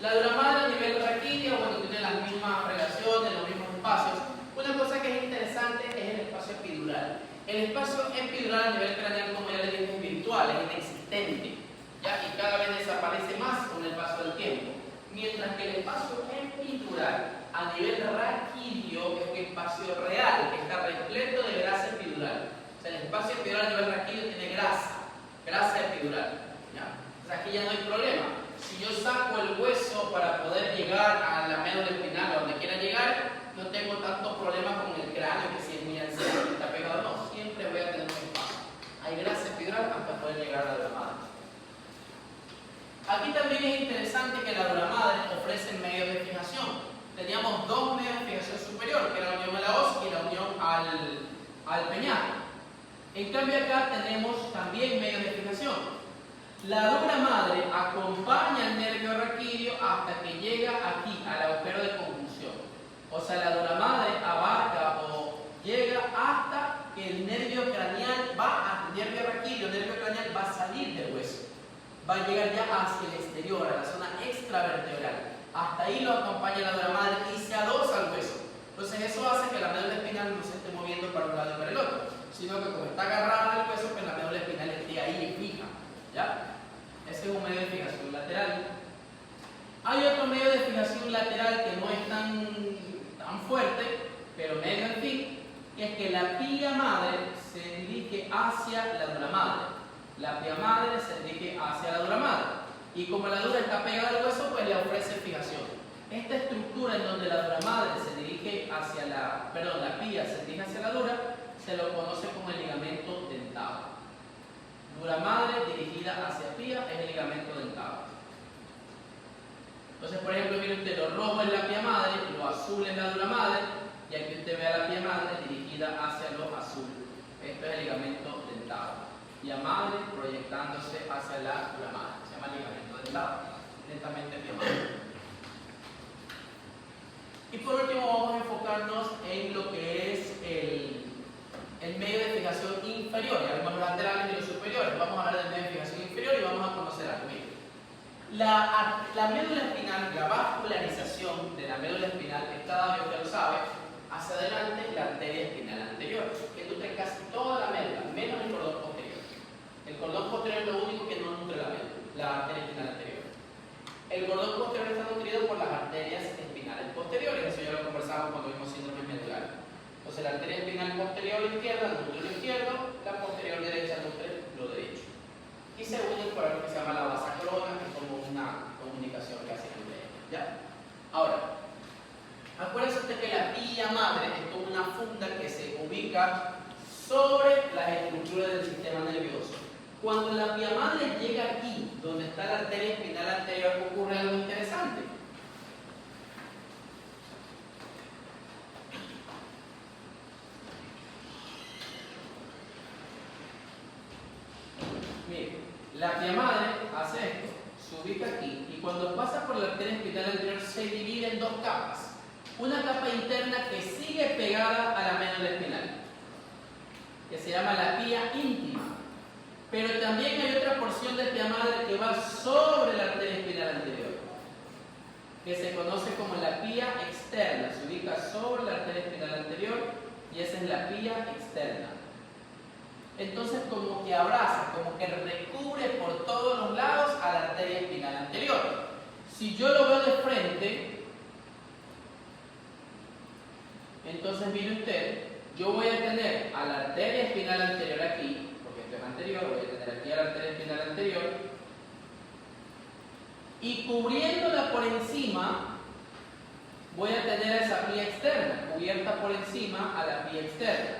La dura madre a nivel raquídea, bueno, tiene las mismas relaciones, los mismos espacios. Una cosa que es interesante es el espacio epidural. El espacio epidural a nivel craneal, como ya le dije, es virtual, es inexistente. ¿Ya? Y cada vez desaparece más con el paso del tiempo. Mientras que el espacio epidural a nivel raquídeo digo que es un espacio real, que está repleto de grasa epidural. O sea, el espacio epidural a nivel raquídeo tiene grasa epidural. ¿Ya? O sea, aquí ya no hay problema. Si yo saco el hueso para poder llegar a la médula espinal, a donde quiera llegar, no tengo tantos problemas con el cráneo, que si es muy anciano, que está pegado, no, siempre voy a tener un espacio. Hay grasa epidural hasta poder llegar a la dura madre. Aquí también es interesante que la dura madre ofrece medios de fijación. Teníamos dos medios de fijación superior, que era la unión a la hoz y la unión al peñasco. En cambio acá tenemos también medios de fijación. La dura madre acompaña el nervio raquídeo hasta que llega aquí, al agujero de conjunción. O sea, la dura madre abarca o llega hasta que el nervio craneal nervio raquídeo, el nervio craneal va a salir del hueso. Va a llegar ya hacia el exterior, a la zona extravertebral. Hasta ahí lo acompaña la dura madre y se adosa al hueso. Entonces eso hace que la médula espinal no se esté moviendo para un lado y para el otro, sino que como está agarrada al hueso, pues la médula espinal esté ahí fija. ¿Ya? Ese es un medio de fijación lateral. Hay otro medio de fijación lateral que no es tan fuerte, pero medio en fin, que es que la pía madre se dirige hacia la dura madre. La pía madre se dirige hacia la dura madre. Y como la dura está pegada al hueso, pues le ofrece fijación. Esta estructura en donde la dura madre se dirige hacia la pía se dirige hacia la dura, se lo conoce como el ligamento dentado. Dura madre dirigida hacia pía es el ligamento dentado. Entonces, por ejemplo, mire usted, lo rojo es la pía madre, lo azul es la dura madre, y aquí usted ve a la pía madre dirigida hacia lo azul. Esto es el ligamento dentado. Pía madre proyectándose hacia la dura madre. Se llama ligamento dentado. Lentamente pía madre. Y por último vamos a enfocarnos en lo que es el medio de fijación inferior. Ya vimos los laterales y los superiores. Vamos a hablar del medio de fijación inferior y vamos a conocer algo. La médula espinal, la vascularización de la médula espinal está dada, usted lo sabe, hacia adelante la arteria espinal anterior, que nutre casi toda la médula, menos el cordón posterior. El cordón posterior es lo único que no nutre la médula, la arteria espinal anterior. El cordón posterior está nutrido por las arterias espinales posteriores, eso ya lo conversamos cuando vimos síndrome medular. Entonces la arteria espinal posterior izquierda nutre lo izquierdo, la posterior derecha nutre lo derecho. Y se unen por algo que se llama la vasa corona, que es como una comunicación que hace entre ellos. ¿Ya? Ahora, acuérdense usted que la pía madre es como una funda que se ubica sobre las estructuras del sistema nervioso. Cuando la pía madre llega aquí, donde está la arteria espinal anterior, ocurre algo interesante. Miren, la pía madre hace esto, se ubica aquí, y cuando pasa por la arteria espinal anterior se divide en dos capas. Una capa interna que sigue pegada a la médula espinal, que se llama la pía íntima. Pero también hay otra porción de pía madre que va sobre la arteria espinal anterior, que se conoce como la pía externa. Se ubica sobre la arteria espinal anterior y esa es la pía externa. Entonces como que abraza, como que recubre por todos los lados a la arteria espinal anterior. Si yo lo veo de frente, entonces mire usted, yo voy a tener a la arteria espinal anterior aquí, porque esto es anterior, voy a tener aquí a la arteria espinal anterior, y cubriéndola por encima, voy a tener esa pía externa, cubierta por encima a la pía externa.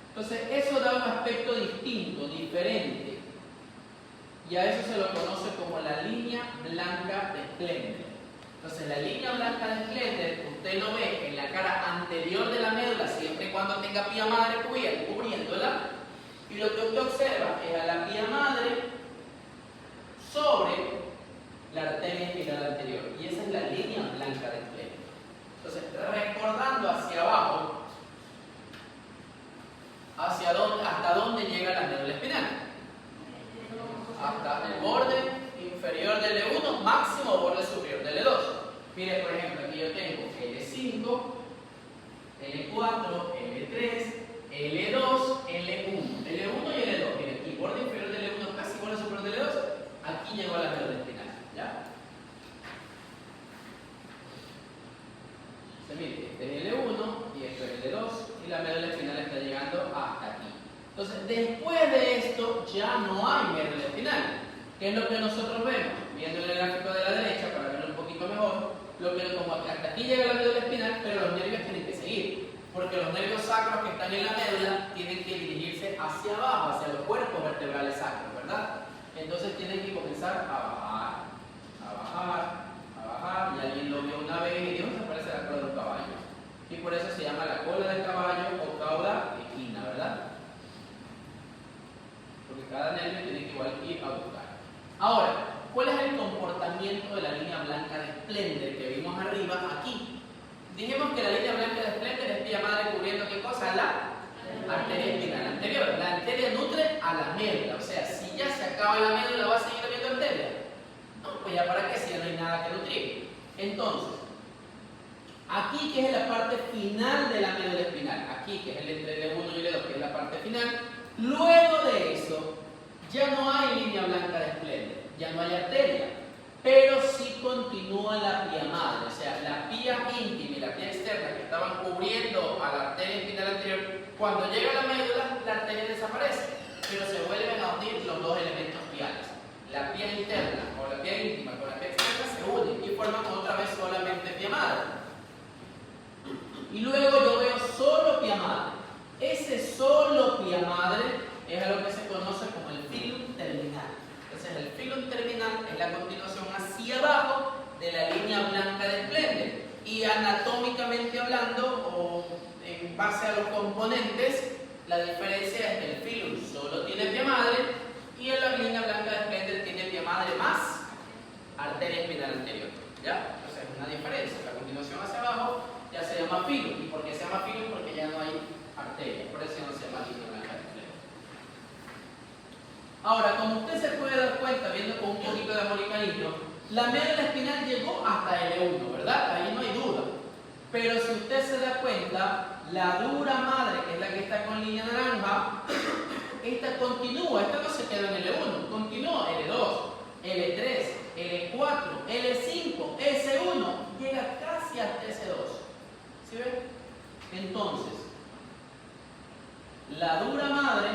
Entonces eso da un aspecto distinto, diferente, y a eso se lo conoce como la línea blanca de Slender. Entonces la línea blanca de Slender, usted lo ve en la cara anterior de la médula, siempre y cuando tenga pía madre cubriéndola, y lo que usted observa es a la pía madre sobre la arteria espinal anterior, y esa es la línea blanca de Slender. Entonces, recordando hacia abajo, hasta dónde llega la médula espinal, hasta el borde inferior del L1, máximo borde superior del L2. Mire, por ejemplo, aquí yo tengo L5, L4, L3, L2, L1. L1 y L2. Mire, aquí borde inferior del L1, casi borde superior del L2. Aquí llegó la médula espinal. ¿Ya? Entonces, mire, este es L1 y este médula espinal está llegando hasta aquí. Entonces, después de esto ya no hay médula espinal. ¿Qué es lo que nosotros vemos? Viendo el gráfico de la derecha, para verlo un poquito mejor, lo que como hasta aquí llega la médula espinal, pero los nervios tienen que seguir, porque los nervios sacros que están en la médula tienen que dirigirse hacia abajo, hacia los cuerpos vertebrales sacros, ¿verdad? Entonces tienen que comenzar a bajar, a bajar, a bajar, y alguien lo vio una vez y dijo, se parece a la cola de un caballo. Y por eso se llama la cola del caballo o cauda equina, ¿verdad? Porque cada nervio tiene que igual ir a buscar. Ahora, ¿cuál es el comportamiento de la línea blanca de Splender que vimos arriba aquí? Dijimos que la línea blanca de Splender es vía madre cubriendo ¿qué cosa? La arteria espinal anterior. La arteria nutre a la médula, o sea, si ya se acaba la médula, ¿va a seguir habiendo arteria? No, pues ya para qué si ya no hay nada que nutrir. Entonces, aquí que es la parte final de la médula espinal, aquí que es el entre L1 y L2, que es la parte final, luego de eso ya no hay línea blanca de Splender, ya no hay arteria, pero sí continúa la pía madre, o sea, la pía íntima y la pía externa que estaban cubriendo a la arteria espinal anterior, cuando llega a la médula, la arteria desaparece, pero se vuelven a unir los dos elementos piales. La pía interna o la pía íntima con la pía externa se unen y forman otra vez solamente pía madre. Y luego yo veo solo pía madre. Ese solo pía madre es a lo que se conoce como el filum terminal. Entonces el filum terminal es la continuación hacia abajo de la línea blanca de Splender. Y anatómicamente hablando, o en base a los componentes, la diferencia es que el filum solo tiene pía madre y en la línea blanca de Splender tiene pía madre más arteria espinal anterior. ¿Ya? Entonces es una diferencia. La continuación hacia abajo ya se llama filum. ¿Y por qué se llama filum? Porque ya no hay arteria. Por eso no se llama línea blanca de Splender. Ahora, como usted se puede dar cuenta viendo con un poquito de amor y cariño, la médula espinal llegó hasta L1, ¿verdad? Ahí no hay duda. Pero si usted se da cuenta, la dura madre, que es la que está con línea naranja, esta continúa, esta no se queda en L1, continúa L2, L3, L4, L5, S1, llega casi hasta S2. ¿Sí ven? Entonces, la dura madre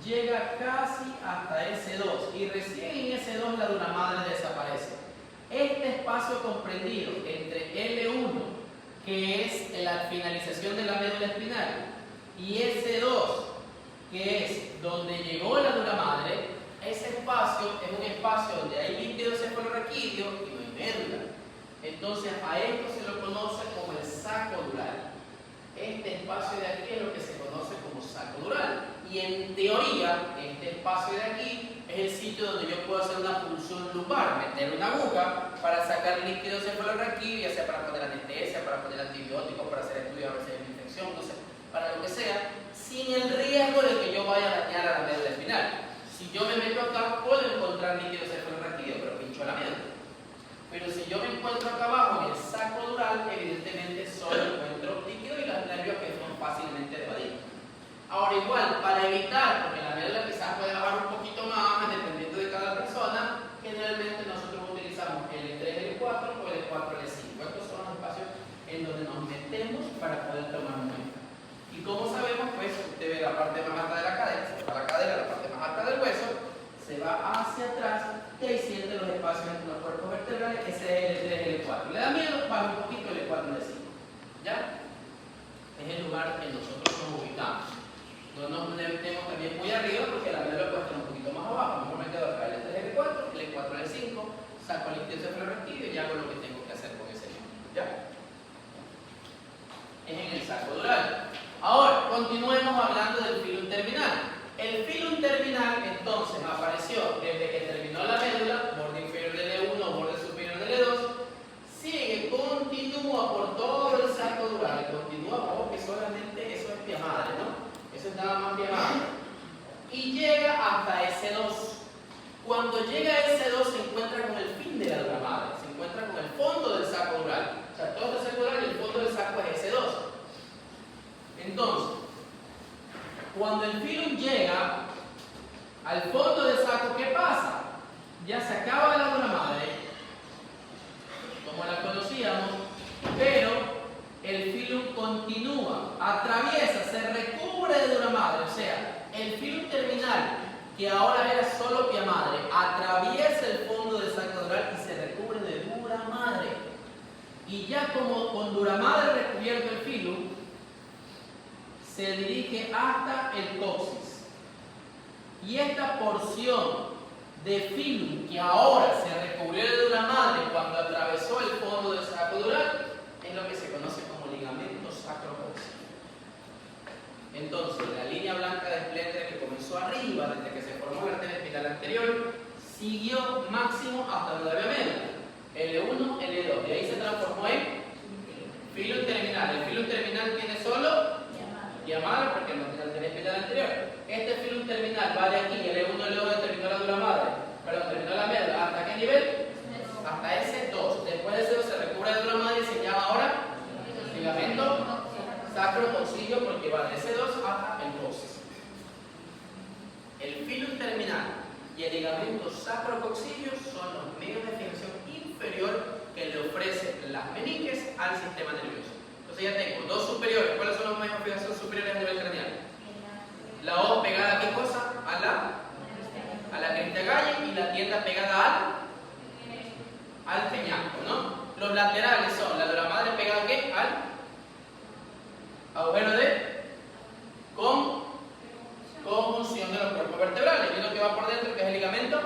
llega casi hasta S2 y recién en S2 la dura madre desaparece. Este espacio comprendido entre L1, que es la finalización de la médula espinal, y S2, que es donde llegó la dura madre, ese espacio es un espacio donde hay líquido cefalorraquídeo y no hay médula. Entonces a esto se lo conoce como el saco dural. Este espacio de aquí es lo que se conoce como saco dural. Y en teoría, este espacio de aquí es el sitio donde yo puedo hacer una punción lumbar, meter una aguja para sacar líquido cefalorraquídeo, ya sea para poner anestesia, para poner antibióticos, para hacer estudios a ver si hay una infección, no sé, para lo que sea, sin el riesgo de que yo vaya a dañar a la médula espinal. Si yo me meto acá, puedo encontrar líquido cefalorraquídeo, pero pincho la médula. Pero si yo me encuentro acá abajo en el saco dural, evidentemente solo encuentro líquido y los nervios que son fácilmente de evadir. Ahora igual, para evitar, porque la médula quizás puede bajar un poquito más, dependiendo de cada persona, generalmente nosotros utilizamos L3, L4 o L4, L5. Estos son los espacios en donde nos metemos para poder tomar muestra. Y como sabemos, pues, usted ve la parte más alta de la cadera, la parte más alta del hueso, se va hacia atrás y ahí siente los espacios entre los cuerpos vertebrales, ese es L3, L4. ¿Le da miedo? Baja un poquito L4, L5. ¿Ya? Es el lugar en que nosotros nos ubicamos. No nos metemos también muy arriba porque la médula puede estar un poquito más abajo. Mejor me quedo acá L3, L4, L4, L5, saco el líquido cefalorraquídeo y hago lo que tengo que hacer con ese líquido. ¿Ya? Es en el saco dural. Ahora, continuemos hablando del filum terminal. El filum terminal, entonces, apareció desde que terminó la médula, borde inferior de L1, borde superior de L2, sigue, continúa por todo el saco dural, continúa porque solamente eso es pía madre, ¿no? Eso es nada más pía madre. Y llega hasta S2. Cuando llega a S2 se encuentra con el fin de la dura madre, se encuentra con el fondo del saco dural. O sea, todo el saco dural y el fondo del saco es S2. Entonces, cuando el filum llega al fondo del saco, ¿qué pasa? Ya se acaba la dura madre, como la conocíamos, pero el filum continúa a través que ahora era solo pia madre, atraviesa el fondo del sacro dural y se recubre de dura madre. Y ya como con dura madre recubierto el filum, se dirige hasta el coxis. Y esta porción de filum que ahora se recubrió de dura madre cuando atravesó el fondo del sacro dural es lo que se conoce como ligamento sacrocoxígeo. Entonces, la línea blanca de Splendere que comenzó arriba desde que se formó la arteria espinal anterior siguió máximo hasta la labia media, L1, L2, y ahí se transformó en filum terminal. El filum terminal tiene solo llamada porque no tiene arteria espinal anterior. Este filum terminal va de aquí, L1, L2 terminó la dura madre, terminó la media. ¿Hasta qué nivel? Hasta S2. Después de S2 se recubre de dura madre y se llama ahora ligamento sacrocoxígeo porque va de S2 hasta el coxis. El filum terminal y el ligamento sacrocoxígeo son los medios de fijación inferior que le ofrecen las meninges al sistema nervioso. Entonces ya tengo dos superiores. ¿Cuáles son los medios de fijación superiores a nivel craneal? La O pegada a qué cosa? A la cresta galle y la tienda pegada al peñasco, ¿no? Los laterales son la dura madre pegada a qué? Al agujero de conjunción de los cuerpos vertebrales. Y lo que va por dentro, que es el ligamento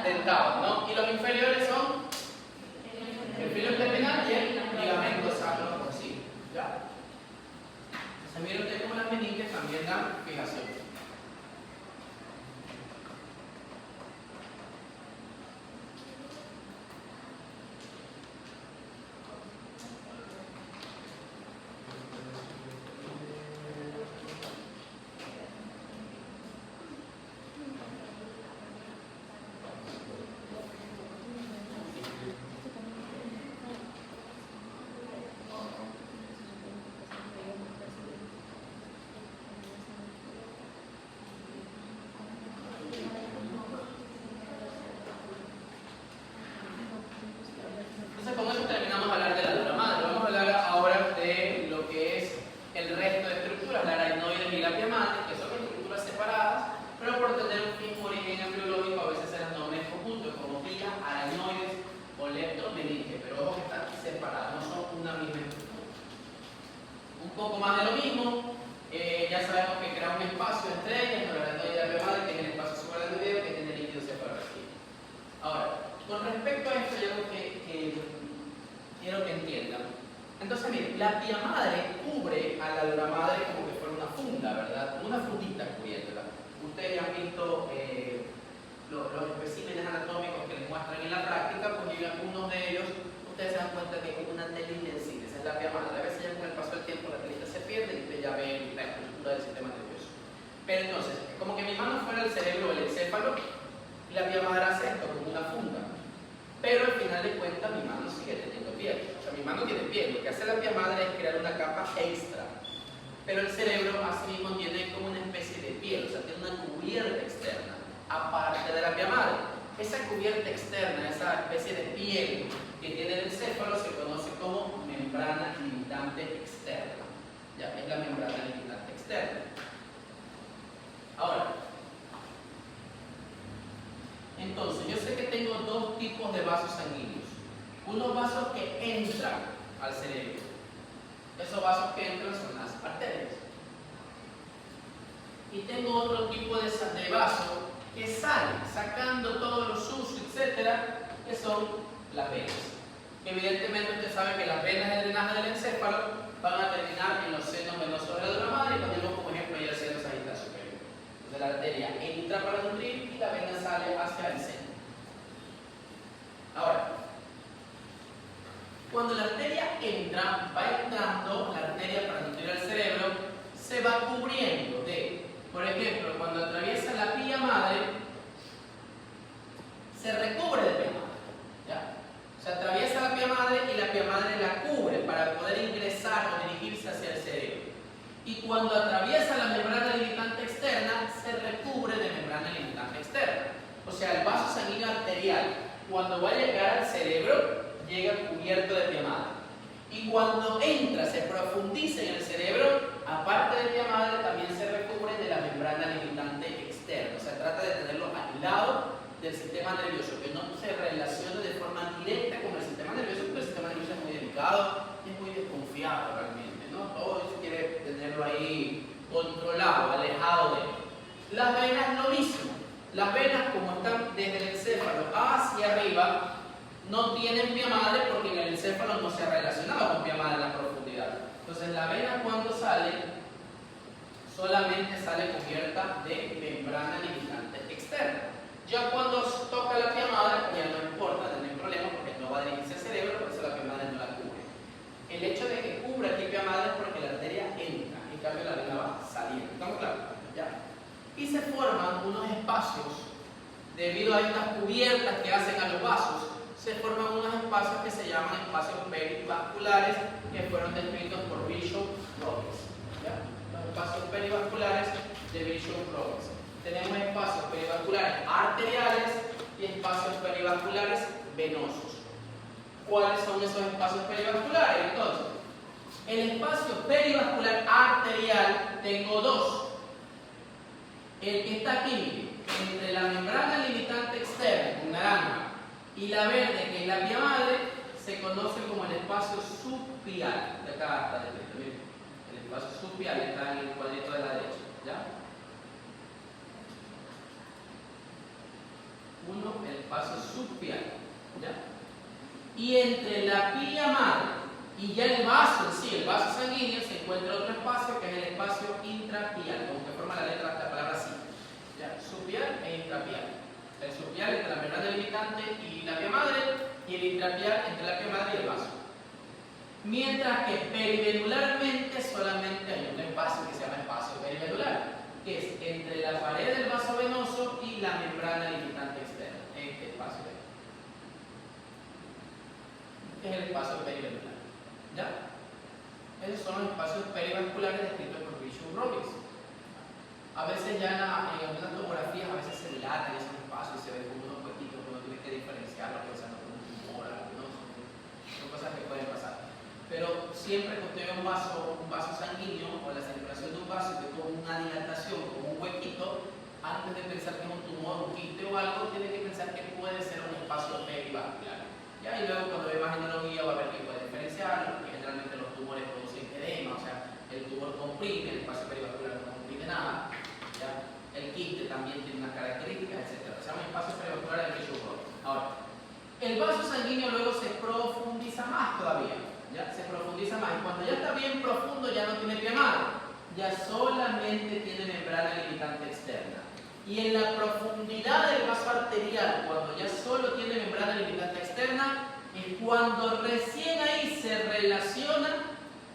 dentado, ¿no? Y los inferiores son el filum terminal y el ligamento sacrocoxígeo. ¿Ya? Se mira usted como las meninges también dan fijación. Entonces con eso terminamos de hablar de la dura madre. Vamos a hablar ahora de lo que es el resto de estructuras, la arachnoides y la pia madre, que son estructuras separadas, pero por tener un mismo origen embriológico a veces se las nombran en conjunto, como pia, arachnoides o leptomeninge, pero ojo que están separadas, no son una misma estructura. Un poco más de lo mismo, ya sabemos que crea un espacio entre ellas, la arachnoide y la pia madre, que es el espacio subarachnoideo que tiene líquido cefalorraquídeo. Ahora, con respecto a esto, yo quiero que entiendan. Entonces, miren, la pia madre cubre a la dura madre como que fuera una funda, ¿verdad? Una fundita cubriéndola. Ustedes ya han visto los especímenes anatómicos que les muestran en la práctica, pues y algunos de ellos, ustedes se dan cuenta que es como una telita encima, esa es la pia madre. A veces ya con el paso del tiempo la telita se pierde y usted ya ve la estructura del sistema nervioso. Pero entonces, como que mi mano fuera el cerebro o el encéfalo, y la pia madre hace esto como una funda. Pero al final de cuentas mi mano sigue teniendo piel. O sea, mi mano tiene piel. Lo que hace la pia madre es crear una capa extra. Pero el cerebro asimismo tiene como una especie de piel, o sea, tiene una cubierta externa, aparte de la pia madre. Esa cubierta externa, esa especie de piel que tiene el encéfalo se conoce como membrana limitante externa. Ya, es la membrana limitante externa. Ahora, entonces, yo sé que tengo dos tipos de vasos sanguíneos. Unos vasos que entran al cerebro. Esos vasos que entran son las arterias. Y tengo otro tipo de vaso que sale, sacando todo lo sucio, etcétera, que son las venas. Evidentemente usted sabe que las venas de drenaje del encéfalo van a terminar en los senos venosos de la dura madre, y ponemos como ejemplo ya el seno sagital superior. Entonces la arteria entra para nutrir y la vena sale hacia el seno. Ahora, cuando la arteria entra, va entrando la arteria para nutrir al cerebro, se va cubriendo de, por ejemplo, cuando atraviesa la pia madre, se recubre de pia madre. ¿Ya? Se atraviesa la pia madre y la pia madre la cubre para poder ingresar o dirigirse hacia el cerebro. Y cuando atraviesa la membrana limitante externa, se recubre de membrana limitante externa. O sea, el vaso sanguíneo arterial, cuando va a llegar al cerebro, llega cubierto de pia madre. Y cuando entra, se profundiza en el cerebro, aparte de pia madre, también se recubre de la membrana limitante externa. O del sistema nervioso, que no se relacione de forma directa con el sistema nervioso, porque el sistema nervioso es muy delicado y es muy desconfiado realmente, ¿no? Todo eso quiere tenerlo ahí controlado, alejado de él. Las venas lo mismo. Las venas, como están desde el encéfalo hacia arriba, no tienen vía madre porque en el encéfalo no se ha relacionado con vía madre en la profundidad. Entonces la vena cuando sale, solamente sale cubierta de membrana limitante externa. Ya cuando toca la vía madre, pues ya no importa, no hay problema porque no va a dirigirse al cerebro, por eso la vía madre no la cubre. El hecho de que cubra aquí vía madre es porque la arteria entra, en cambio la vena va saliendo. ¿Estamos claros? Ya. Y se forman unos espacios, debido a estas cubiertas que hacen a los vasos, se forman unos espacios que se llaman espacios perivasculares, que fueron descritos por Bishop Roberts. ¿Ya? Los espacios perivasculares de Bishop Roberts. Tenemos espacios perivasculares arteriales y espacios perivasculares venosos. ¿Cuáles son esos espacios perivasculares? Entonces, el espacio perivascular arterial tengo dos. El que está aquí, entre la membrana limitante externa, con naranja, y la verde, que es la vía madre, se conoce como el espacio subpial. De acá está descrito, miren. El espacio subpial está en el cuadrito de la derecha. ¿Ya? Uno, el espacio subpial. ¿Ya? Y entre la vía madre y ya el vaso en sí, el vaso sanguíneo, se encuentra otro espacio que es el espacio intrapial, como que forma la letra de esta palabra así. ¿Ya? Subpial e intrapial. El subpial entre la membrana limitante y la vía madre, y el intrapial entre la vía madre y el vaso. Mientras que perivenularmente solamente hay un espacio que se llama espacio perivenular, que es entre la pared del vaso venoso y la membrana limitante externa. Este espacio es el espacio perivenular. ¿Ya? Esos son los espacios perivasculares descritos por Bishop Roberts. A veces ya en algunas tomografías a veces se dilatan esos espacios y se ven como unos huequitos que uno tiene que diferenciarlos pensando como un tumor, ¿no? Son cosas que pueden pasar. Pero siempre que usted ve un vaso sanguíneo o la circulación de un vaso que tuvo una dilatación, como un huequito, antes de pensar que es un tumor, un quiste o algo, tiene que pensar que puede ser un espacio perivascular. ¿Ya? Y luego cuando ve imagenología va a ver que puede diferenciarlo, porque generalmente los tumores producen edema, o sea, el tumor comprime, el espacio perivascular no comprime nada. ¿Ya? El quiste también tiene unas características, etc. Se llama espacio perivascular de Bishop Roberts. Ahora, el vaso sanguíneo luego se profundiza más todavía. ¿Ya? Se profundiza más. Y cuando ya está bien profundo ya no tiene vía madre. Ya solamente tiene membrana limitante externa. Y en la profundidad del vaso arterial, cuando ya solo tiene membrana limitante externa, es cuando recién ahí se relaciona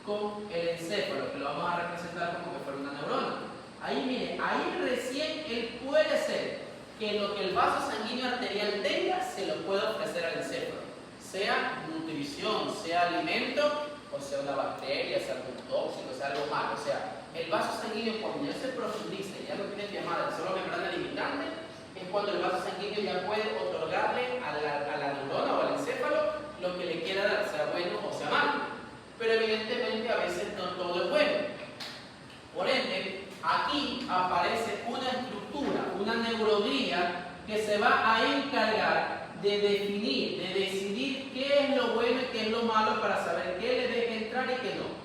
con el encéfalo, que lo vamos a representar como que fuera una neurona. Ahí mire, ahí recién él puede ser que lo que el vaso sanguíneo arterial tenga se lo pueda ofrecer al encéfalo, sea nutrición, sea alimento, o sea una bacteria, sea algo tóxico, sea algo malo. O sea, el vaso sanguíneo cuando ya se profundiza y ya no tiene llamada solo membrana limitante, es cuando el vaso sanguíneo ya puede otorgarle a la neurona o al encéfalo lo que le quiera dar, sea bueno o sea malo. Pero evidentemente a veces no todo es bueno. Por ende, aquí aparece una estructura, una neuroglía que se va a encargar de definir, de decidir qué es lo bueno y qué es lo malo para saber qué le deja entrar y qué no.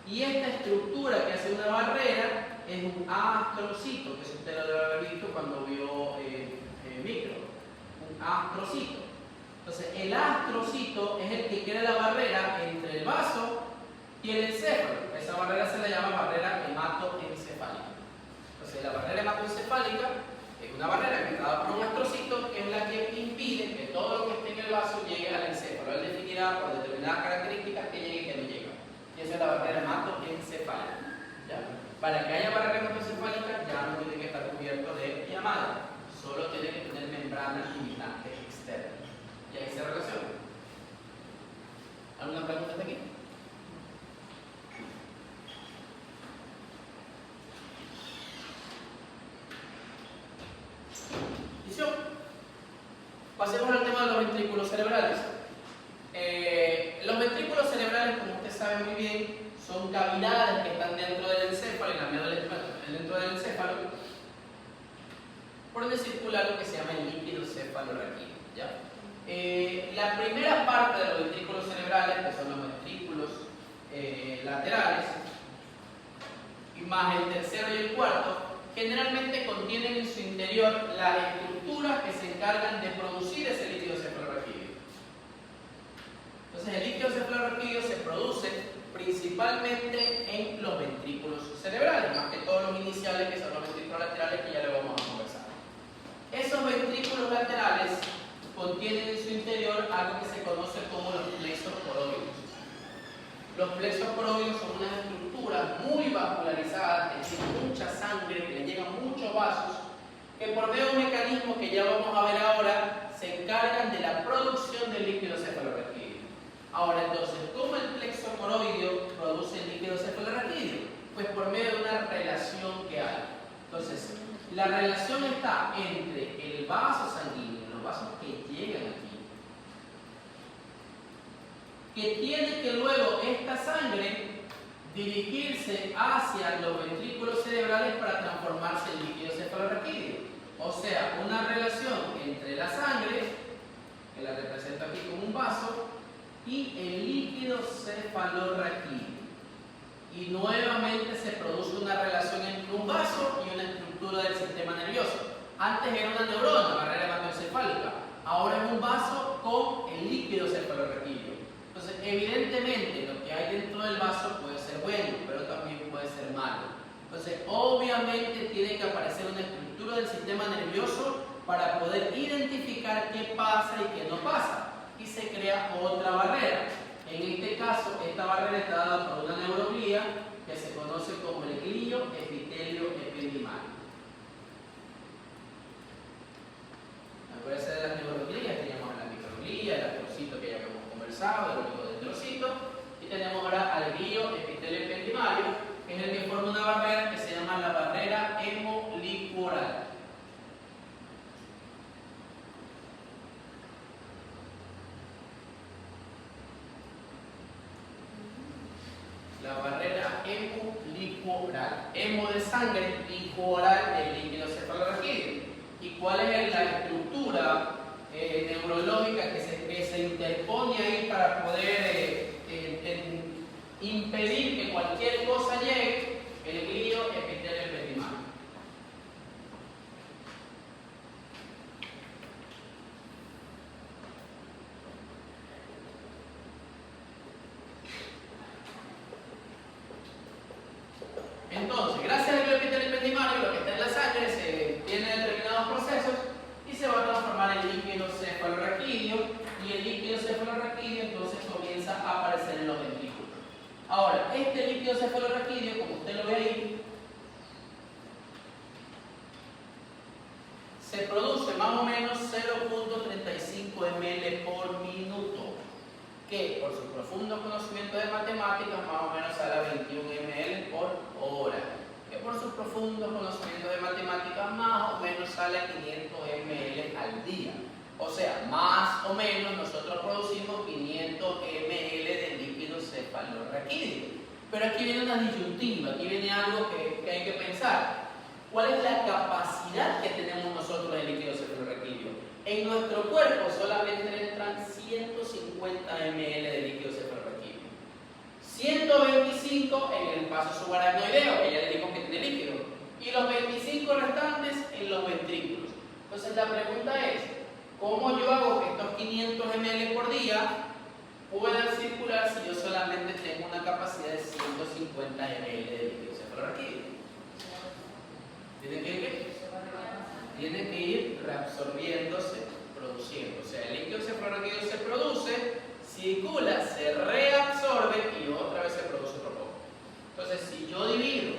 Y esta estructura que hace una barrera es un astrocito, que usted lo debe haber visto cuando vio micro, un astrocito. Entonces, el astrocito es el que crea la barrera entre el vaso y el encéfalo. Esa barrera se le llama barrera hematoencefálica. Entonces, la barrera hematoencefálica es una barrera creada por un astrocito que es la que impide que todo lo que esté en el vaso llegue al encéfalo. Él definirá por determinadas características que llegue y que no llegue. Y esa es la barrera hematoencefálica. ¿Ya? Para que haya barrera hematoencefálica ya no tiene que estar cubierto de vía madre, solo tiene que tener membrana limitante externa. Y ahí se relaciona. ¿Alguna pregunta hasta aquí? Pasemos al tema de los ventrículos cerebrales. Los ventrículos cerebrales, como usted sabe muy bien, son cavidades que están dentro del encéfalo, en la dentro del encéfalo, por donde circula lo que se llama el líquido cefalorraquídeo. cefalorraquídeo, ¿ya? La primera parte de los ventrículos cerebrales, que son los ventrículos laterales, y más el tercero y el cuarto, generalmente contienen en su interior las estructuras que se encargan de producir ese líquido cefalorraquídeo. Entonces, el líquido cefalorraquídeo se produce principalmente en los ventrículos cerebrales, más que todos los iniciales, que son los ventrículos laterales, que ya le vamos a conversar. Esos ventrículos laterales contienen en su interior algo que se conoce como los plexos coroides. Los plexos coroides son unas estructuras muy vascularizadas, que tienen mucha sangre, que le llegan muchos vasos, que por medio de un mecanismo que ya vamos a ver ahora, se encargan de la producción del líquido cefalorraquídeo. Ahora, entonces, ¿cómo el plexo coroideo produce el líquido cefalorraquídeo? Pues por medio de una relación que hay. Entonces, la relación está entre el vaso sanguíneo, los vasos que llegan aquí, que tiene que luego esta sangre dirigirse hacia los ventrículos cerebrales para transformarse en líquido cefalorraquídeo. O sea, una relación entre la sangre, que la represento aquí como un vaso, y el líquido cefalorraquídeo. Y nuevamente se produce una relación entre un vaso y una estructura del sistema nervioso. Antes era una neurona, barrera hematoencefálica. Ahora es un vaso con el líquido cefalorraquídeo. Entonces, evidentemente, lo que hay dentro del vaso puede ser bueno, pero también puede ser malo. Entonces, obviamente tiene que aparecer una estructura del sistema nervioso para poder identificar qué pasa y qué no pasa. Y se crea otra barrera. En este caso, esta barrera está dada por una neuroglía que se conoce como el glio epitelio ependimal. Acuérdense de las neuroglías, teníamos la microglía, el actorcito que ya habíamos conversado, el oligodendrocito, y tenemos ahora al glio epitelio ependimario, que es el que forma una barrera que se llama la barrera hemolicuoral. La barrera hemolicuoral. Hemo de sangre, licuoral del líquido cefalorraquídeo. ¿Y cuál es la estructura neurológica que se interpone ahí para poder impedir que cualquier cosa llegue? El glio epitelio ependimal. Entonces, gracias al glio epitelio ependimal, lo que está en la sangre se tiene determinados procesos y se va a transformar en líquido cefalorraquídeo, y el líquido cefalorraquídeo entonces comienza a aparecer en los ventrículos. Ahora, este líquido cefalorraquídeo, como usted lo ve ahí, se produce más o menos 0.35 ml por minuto, que por su profundo conocimiento de matemáticas más o menos sale a 21 ml por hora, que por su profundo conocimiento de matemáticas más o menos sale a 500 ml al día. O sea, más o menos nosotros producimos 500 ml de líquido cefalorraquídeo. Pero aquí viene una disyuntiva, aquí viene algo que hay que pensar. ¿Cuál es la capacidad que tenemos nosotros de líquido cefalorraquídeo? En nuestro cuerpo solamente entran 150 ml de líquido cefalorraquídeo. 125 en el vaso subaracnoideo, que ya le dijimos que tiene líquido. Y los 25 restantes en los ventrículos. Entonces la pregunta es, ¿cómo yo hago que estos 500 ml por día puedan circular si yo solamente tengo una capacidad de 150 ml de líquido cefalorraquídeo? Tiene que ir reabsorbiéndose, produciendo. O sea, el líquido cefalorraquídeo se produce, circula, se reabsorbe y otra vez se produce otro poco. Entonces, si yo divido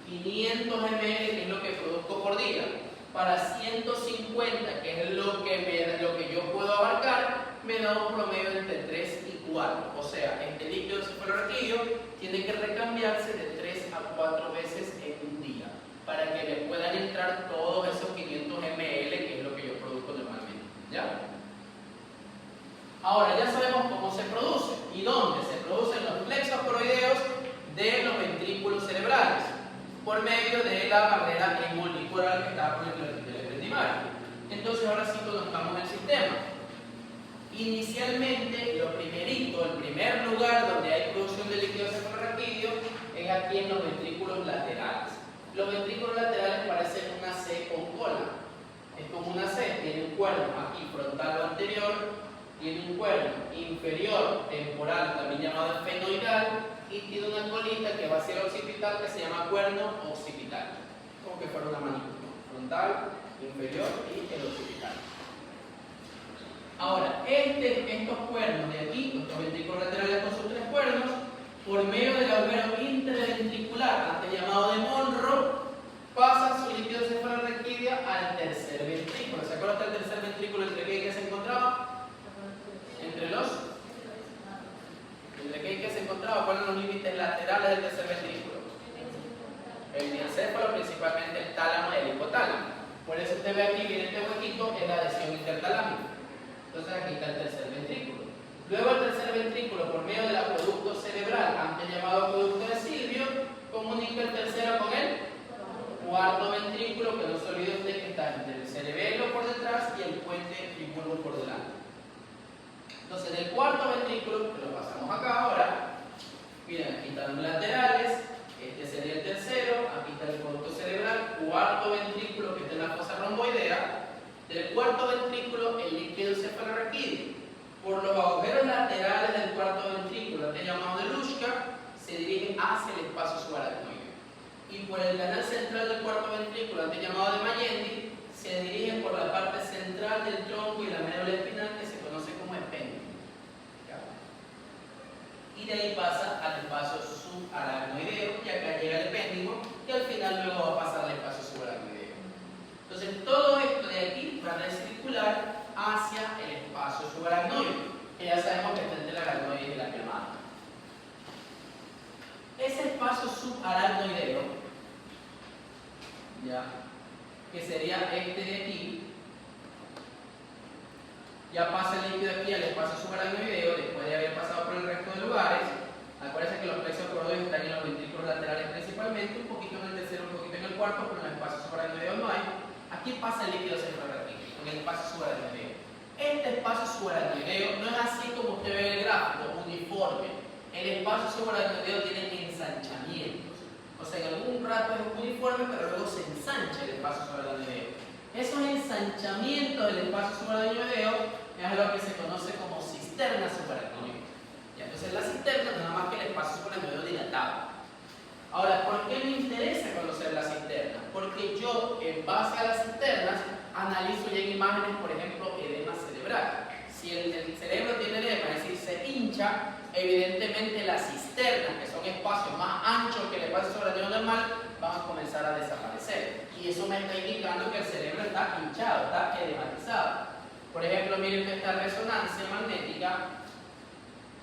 500 ml, que es lo que produzco por día, para 150, que es lo que yo puedo abarcar, me da un promedio entre 3 y 4. O sea, este líquido cefalorraquídeo tiene que recambiarse de 3 a 4 veces en un día, para que le puedan entrar todos esos 500 ml, que es lo que yo produzco normalmente. ¿Ya? Ahora, ya sabemos cómo se produce y dónde. Se producen los plexos coroideos de los ventrículos cerebrales, por medio de la barrera hemolicuoral que está por el epitelio ependimario. Entonces ahora sí conozcamos el sistema. Inicialmente, lo primerito, el primer lugar donde hay producción de líquido cefalorraquídeo es aquí en los ventrículos laterales. Los ventrículos laterales parecen una C con cola. Es como una C, tiene un cuerno aquí frontal o anterior, tiene un cuerno inferior temporal, también llamado esfenoidal, y tiene una colita que va hacia el occipital que se llama cuerno occipital, como que fuera una manito, frontal, inferior y el occipital. Ahora, estos cuernos de aquí, estos ventrículos laterales con sus tres cuernos, por medio del agujero interventricular, antes llamado de Monro, pasan su líquido cefalorraquídeo al tercer ventrículo. ¿Se acuerdan del tercer ventrículo entre qué se encontraba? Entre qué se encontraba? ¿Cuáles son los límites laterales del tercer ventrículo? El diencéfalo, principalmente el tálamo y el hipotálamo. Por eso usted ve aquí, viene este huequito, es la adhesión intertalámica. Entonces aquí está el tercer ventrículo. Luego el tercer ventrículo, por medio del acueducto cerebral, antes llamado acueducto de Silvio, comunica el tercero con el cuarto ventrículo, que no se olvide usted que está entre el cerebelo por detrás y el puente tribulbo por delante. Entonces del cuarto ventrículo, que lo pasamos acá ahora, miren, aquí están los laterales, este sería el tercero, aquí está el acueducto cerebral, cuarto ventrículo que está en la fosa romboidea. Del cuarto ventrículo, el líquido cefalorraquídeo. Por los agujeros laterales del cuarto ventrículo, este llamado de Luschka, se dirige hacia el espacio subaracnoideo. Y por el canal central del cuarto ventrículo, antes llamado de Mayendi, se dirige por la parte central del tronco y la médula espinal, que se conoce como epéndice. Y de ahí pasa al espacio subaracnoideo, y acá llega el epéndigo, y al final luego va a pasar al espacio subaracnoideo. Entonces todo esto de aquí va a circular hacia el espacio subaracnoideo, que ya sabemos que está entre la aracnoide y la pierna. Ese espacio subaracnoideo, ya, que sería este de aquí, ya pasa el líquido aquí al espacio subaracnoideo después de haber pasado por el resto de lugares. Acuérdense que los plexos cordoides están en los ventrículos laterales principalmente, un poquito en el tercero, un poquito en el cuarto, pero en el espacio subaracnoideo no hay. Aquí pasa el líquido cefalorraquídeo, en el espacio subaracnoideo. Este espacio subaracnoideo no es así como usted ve en el gráfico, uniforme. El espacio subaracnoideo tiene ensanchamientos. O sea, en algún rato es uniforme, pero luego se ensancha el espacio subaracnoideo. Esos ensanchamientos del espacio subaracnoideo es lo que se conoce como cisterna subaracnoidea. Entonces la cisterna no es nada más que el espacio subaracnoideo dilatado. Ahora, ¿por qué me interesa conocer la cisterna? Porque yo, en base a las cisternas, analizo ya en imágenes, por ejemplo, edema cerebral. Si el cerebro tiene edema, es decir, se hincha, evidentemente las cisternas, que son espacios más anchos que el espacio subaracnoideo normal, van a comenzar a desaparecer. Y eso me está indicando que el cerebro está hinchado, está edematizado. Por ejemplo, miren esta resonancia magnética.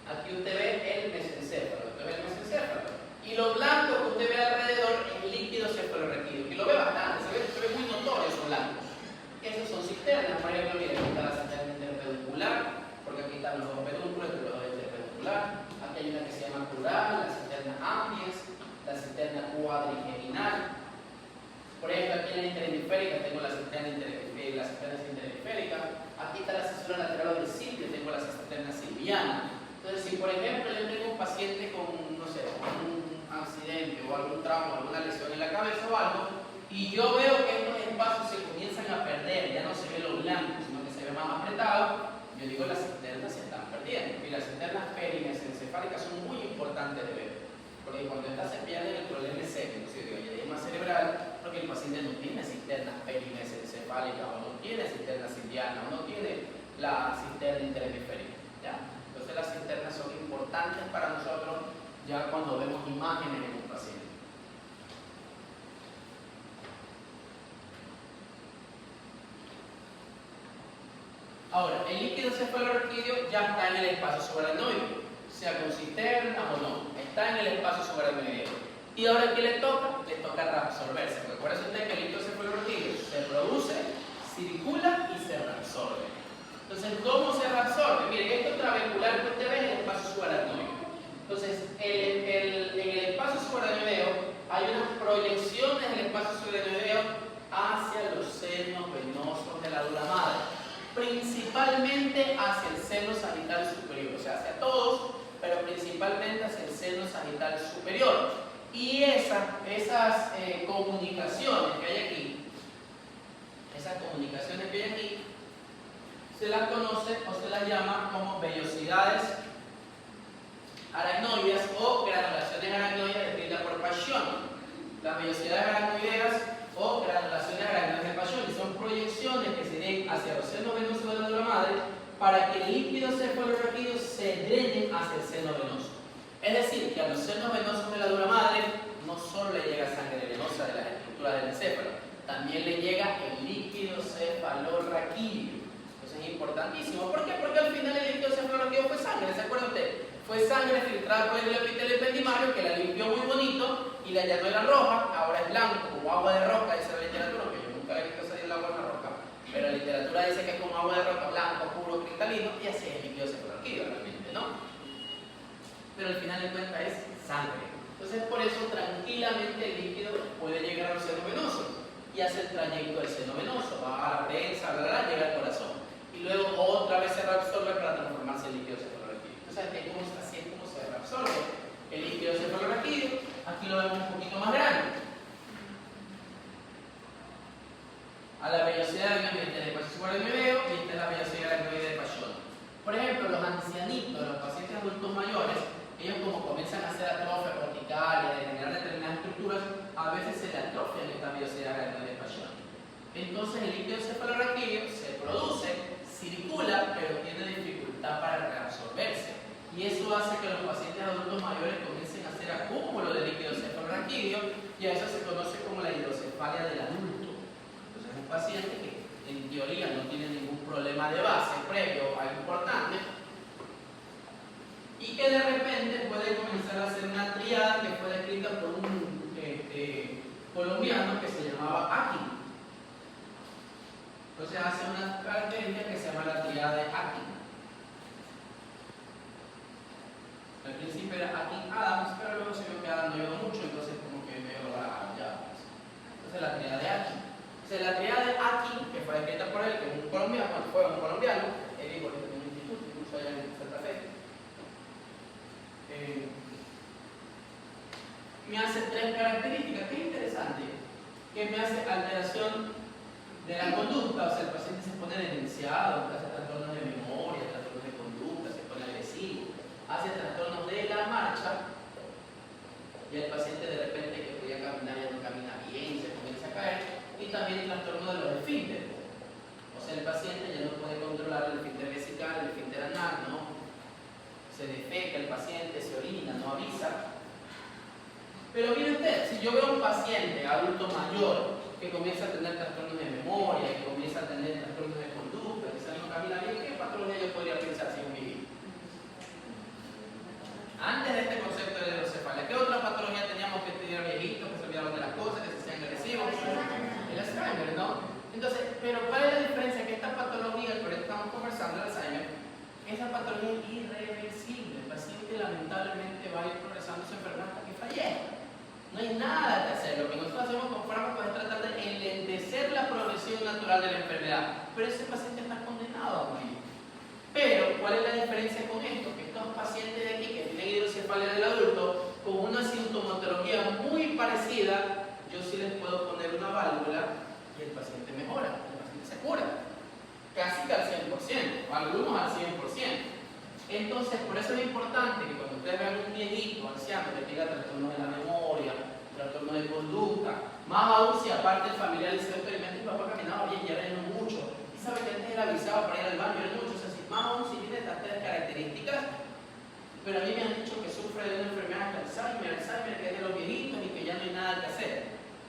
Aquí usted ve el mesencéfalo. Usted ve el mesencéfalo. Y lo blanco que usted ve alrededor es líquido cefalorraquídeo. Y lo ve bastante, se ve muy notorio esos blancos. Esos son cisternas. Por ejemplo, miren, aquí está la cisterna interpeduncular, porque aquí están los dos pedúnculos, entre los dos interpeduncular. Aquí hay una que se llama crural, la cisterna ambiens, la cisterna cuadrigeminal. Por ejemplo, aquí en la interhemisférica tengo la cisterna interhemisférica. Aquí está la cisura lateral del silvio, tengo la cisterna silviana. Entonces, si por ejemplo yo tengo un paciente con, no sé, un accidente o algún trauma, alguna lesión en la cabeza o algo, y yo veo que estos espacios se comienzan a perder, ya no se ve lo blanco, sino que se ve más apretado, yo digo las cisternas se están perdiendo. Y las cisternas perimesencefálicas son muy importantes de ver, porque cuando estas se pierden el problema es serio, el edema cerebral, porque el paciente no tiene cisternas perimesencefálicas, o no tiene cisterna silviana, o no tiene la cisterna interhemisférica, ¿ya? Entonces las cisternas son importantes para nosotros ya cuando vemos imágenes en un paciente. Ahora, el líquido cefalorraquídeo ya está en el espacio subaracnoideo, sea con cisterna o no, está en el espacio subaracnoideo. Y ahora, ¿qué le toca? Le toca reabsorberse, porque acuérdense usted que el líquido cefalorraquídeo se produce, circula y se reabsorbe. Entonces, ¿cómo se reabsorbe? Miren, esto trabecular que usted ve es el espacio subaracnoideo. Entonces, en el espacio subaracnoideo hay unas proyecciones del espacio subaracnoideo hacia los senos venosos de la dura principalmente hacia el seno sagital superior, o sea, hacia todos, pero principalmente hacia el seno sagital superior. Y esas comunicaciones que hay aquí, se las conoce o se las llama como vellosidades aracnoides o granulaciones aracnoides descritas por Pacioni. Las vellosidades aracnoideas o granulaciones aracnoides de Pacioni son proyecciones que se den hacia los senos venosos de la dura madre para que el líquido cefalorraquídeo se drene hacia el seno venoso. Es decir, que a los senos venosos de la dura madre no solo le llega sangre venosa de las estructuras del encéfalo, también le llega el líquido cefalorraquídeo. Eso es importantísimo. ¿Por qué? Porque al final el líquido cefalorraquídeo fue sangre, ¿se acuerda usted? Fue sangre filtrada por el epitelio ependimario que la limpió muy bonito y la llenó era roja, ahora es blanco, como agua de roca, dice la literatura, que yo nunca he visto salir el agua en la roca, pero la literatura dice que es como agua de roca, blanco, puro, cristalino, y así es el líquido cefalorraquídeo realmente, ¿no? Pero al final de cuentas es sangre. Entonces por eso tranquilamente el líquido puede llegar al seno venoso y hace el trayecto del seno venoso, va a la prensa, llega al corazón y luego otra vez se reabsorbe para transformarse en líquido cefalorraquídeo. Entonces así es como se reabsorbe el líquido cefalorraquídeo. Aquí lo vemos un poquito más grande. A la vellosidad aracnoide de Pacioni-Guardia-Neveo y esta es la vellosidad aracnoide de Pacioni. Por ejemplo, los ancianitos, los pacientes adultos mayores, ellos como comienzan a hacer atrofia cortical y a degenerar determinadas estructuras, a veces se le atrofian esta vellosidad aracnoide de Pacioni. Entonces el líquido cefalorraquídeo se produce, circula, pero tiene dificultad para reabsorberse. Y eso hace que los pacientes adultos mayores comiencen a hacer acúmulo de líquido cefalorraquídeo y a eso se conoce como la hidrocefalia del adulto. Entonces es un paciente que en teoría no tiene ningún problema de base previo a importante y que de repente puede comenzar a hacer una triada que fue descrita por un colombiano que se llamaba Akin. Entonces hace una característica que se llama la triada de Akin. Al principio era Akin-Adams, pero luego se vio que Adams no ayudó mucho, entonces como que me lo ya. Entonces la triada de Akin. Entonces la triada de Akin, que fue escrita por él, que es un colombiano, fue un colombiano, él igual que en un instituto, incluso allá en Santa Fe. Me hace tres características, que es interesante, que me hace alteración de la conducta, o sea, el paciente se pone demenciado, hace trastornos de memoria, trastornos de conducta, se pone agresivo, hace trastornos de la marcha, y el paciente de repente que podía caminar ya no camina bien, se comienza a caer, y también trastorno de los esfínteres. O sea, el paciente ya no puede controlar el esfínter vesical, el esfínter anal, ¿no? Se defeca el paciente, se orina, no avisa. Pero mire usted, si yo veo a un paciente adulto mayor que comienza a tener trastornos de memoria, que comienza a tener trastornos de conducta, que quizás no camina bien, ¿qué patología yo podría pensar si un viejito? Antes de este concepto de hidrocefalia, ¿qué otra patología teníamos que estudiar viejitos, que se olvidaban de las cosas, que se hacían agresivos? El Alzheimer, ¿no? Entonces, pero ¿cuál es la diferencia? Que esta patología, que ahorita estamos conversando, el Alzheimer, esa patología es irreversible. El paciente lamentablemente va a ir progresando su enfermedad hasta que fallezca. No hay nada que hacer. Lo que nosotros hacemos con fármacos es tratar de enlentecer la progresión natural de la enfermedad. Pero ese paciente está condenado a morir. Pero, ¿cuál es la diferencia con esto? Que estos pacientes de aquí que tienen hidrocefalia del adulto, con una sintomatología muy parecida, yo sí les puedo poner una válvula y el paciente mejora, el paciente se cura. Casi que al 100%, algunos al 100%. Entonces, por eso es importante que cuando ustedes vean un viejito, anciano, que tenga trastornos de la memoria, trastornos de conducta, más aún si aparte el familiar dice, oye, mi papá caminaba bien y ahora ya no mucho, y sabe que antes era avisado para ir al baño, era mucho, o sea, más aún si tiene estas tres características, pero a mí me han dicho que sufre de una enfermedad de Alzheimer, que es de los viejitos y que ya no hay nada que hacer.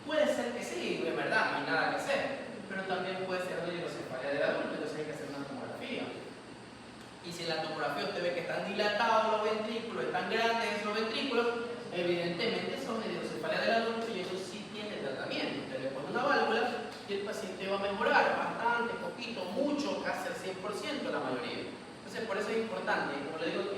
Puede ser que sí, de verdad, no hay nada que hacer, pero también puede ser una hidrocefalia del adulto, entonces hay que hacer una tomografía. Y si en la tomografía usted ve que están dilatados los ventrículos, están grandes esos ventrículos, evidentemente son hidrocefalia del adulto y eso sí tiene tratamiento. Usted le pone una válvula y el paciente va a mejorar bastante, poquito, mucho, casi al 100% la mayoría. Entonces por eso es importante, como le digo,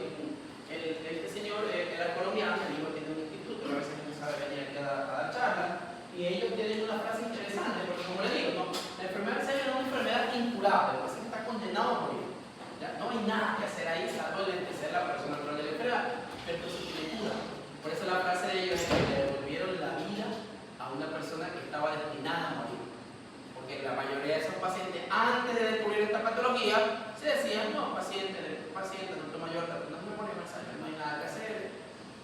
este señor era colombiano, el hijo tiene un instituto, a veces no sabe venir aquí a dar charlas, y ellos tienen una frase interesante, porque como le digo, ¿no? La enfermedad de Alzheimer es una enfermedad incurable, el paciente está condenado a morir. la mayoría de esos pacientes, antes de descubrir esta patología, se decían, no, paciente adulto mayor, no me pone más años, no hay nada que hacer,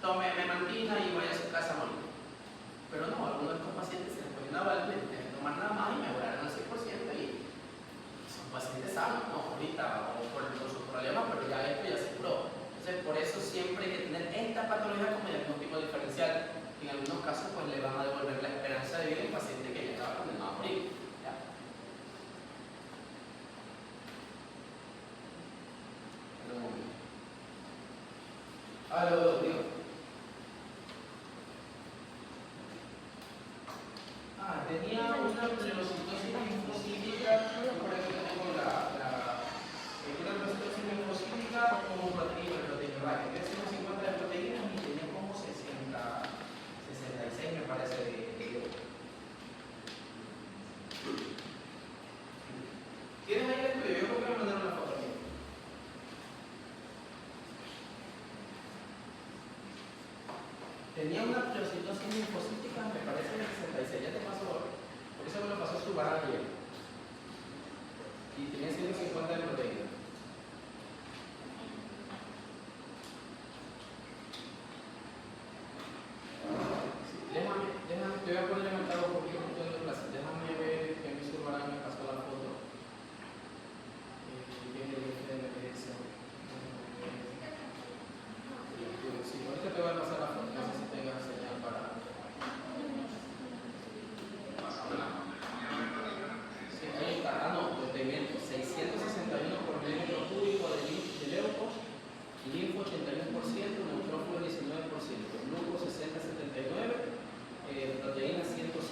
tome memantina y vaya a su casa a morir. Pero no, algunos de estos pacientes se les ponía una válvula, no tenían que tomar nada más y mejoraron al 100% y son pacientes sanos, ¿no? Ahorita o por sus problemas, pero ya esto ya se curó. Entonces, por eso siempre hay que tener esta patología como diagnóstico diferencial. En algunos casos, pues le van a devolver la esperanza de vida al paciente que ya estaba condenado a morir. ¿Ya? Digo. Tenía una pleurocitosis linfocítica, por eso tengo una pleurocitosis linfocítica como proteína, que es 150 de proteínas y tenía como 66 me parece de yodo. ¿Tienes ahí el estudio? Yo creo que voy a mandar una foto aquí. Tenía una pleurocitosis linfocítica, me parece de 66, ya te paso ahora. Por eso me lo pasó su barra ayer. Y tenía 150 de proteína. Te voy a poner en el cargo porque no estoy en clase. Déjame ver que mi surbarán me pasó la foto. Viene el de emergencia. Sí, ahorita te voy a pasar la foto. No sé si tengas señal para. Sí, ahí está. No, procedimiento. 661 por milímetro cúbico de leucos, linfo 81%, neutrófilo 19%, gluco 60-79%. Proteína 105.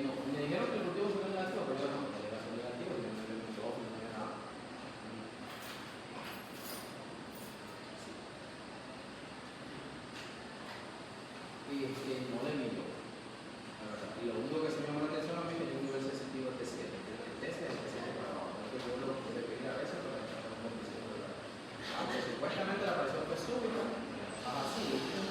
No, me dijeron que el cultivo fue negativo, pero yo no, que era negativo, que no había mucho ojo, no había nada. No le mido, la verdad. Y lo único que se me llamó la atención a mí es que yo un nivel sensitivo de T7. El T7 es especial para abajo, no es que yo lo pude pedir a veces, pero supuestamente la presión fue súbita, así,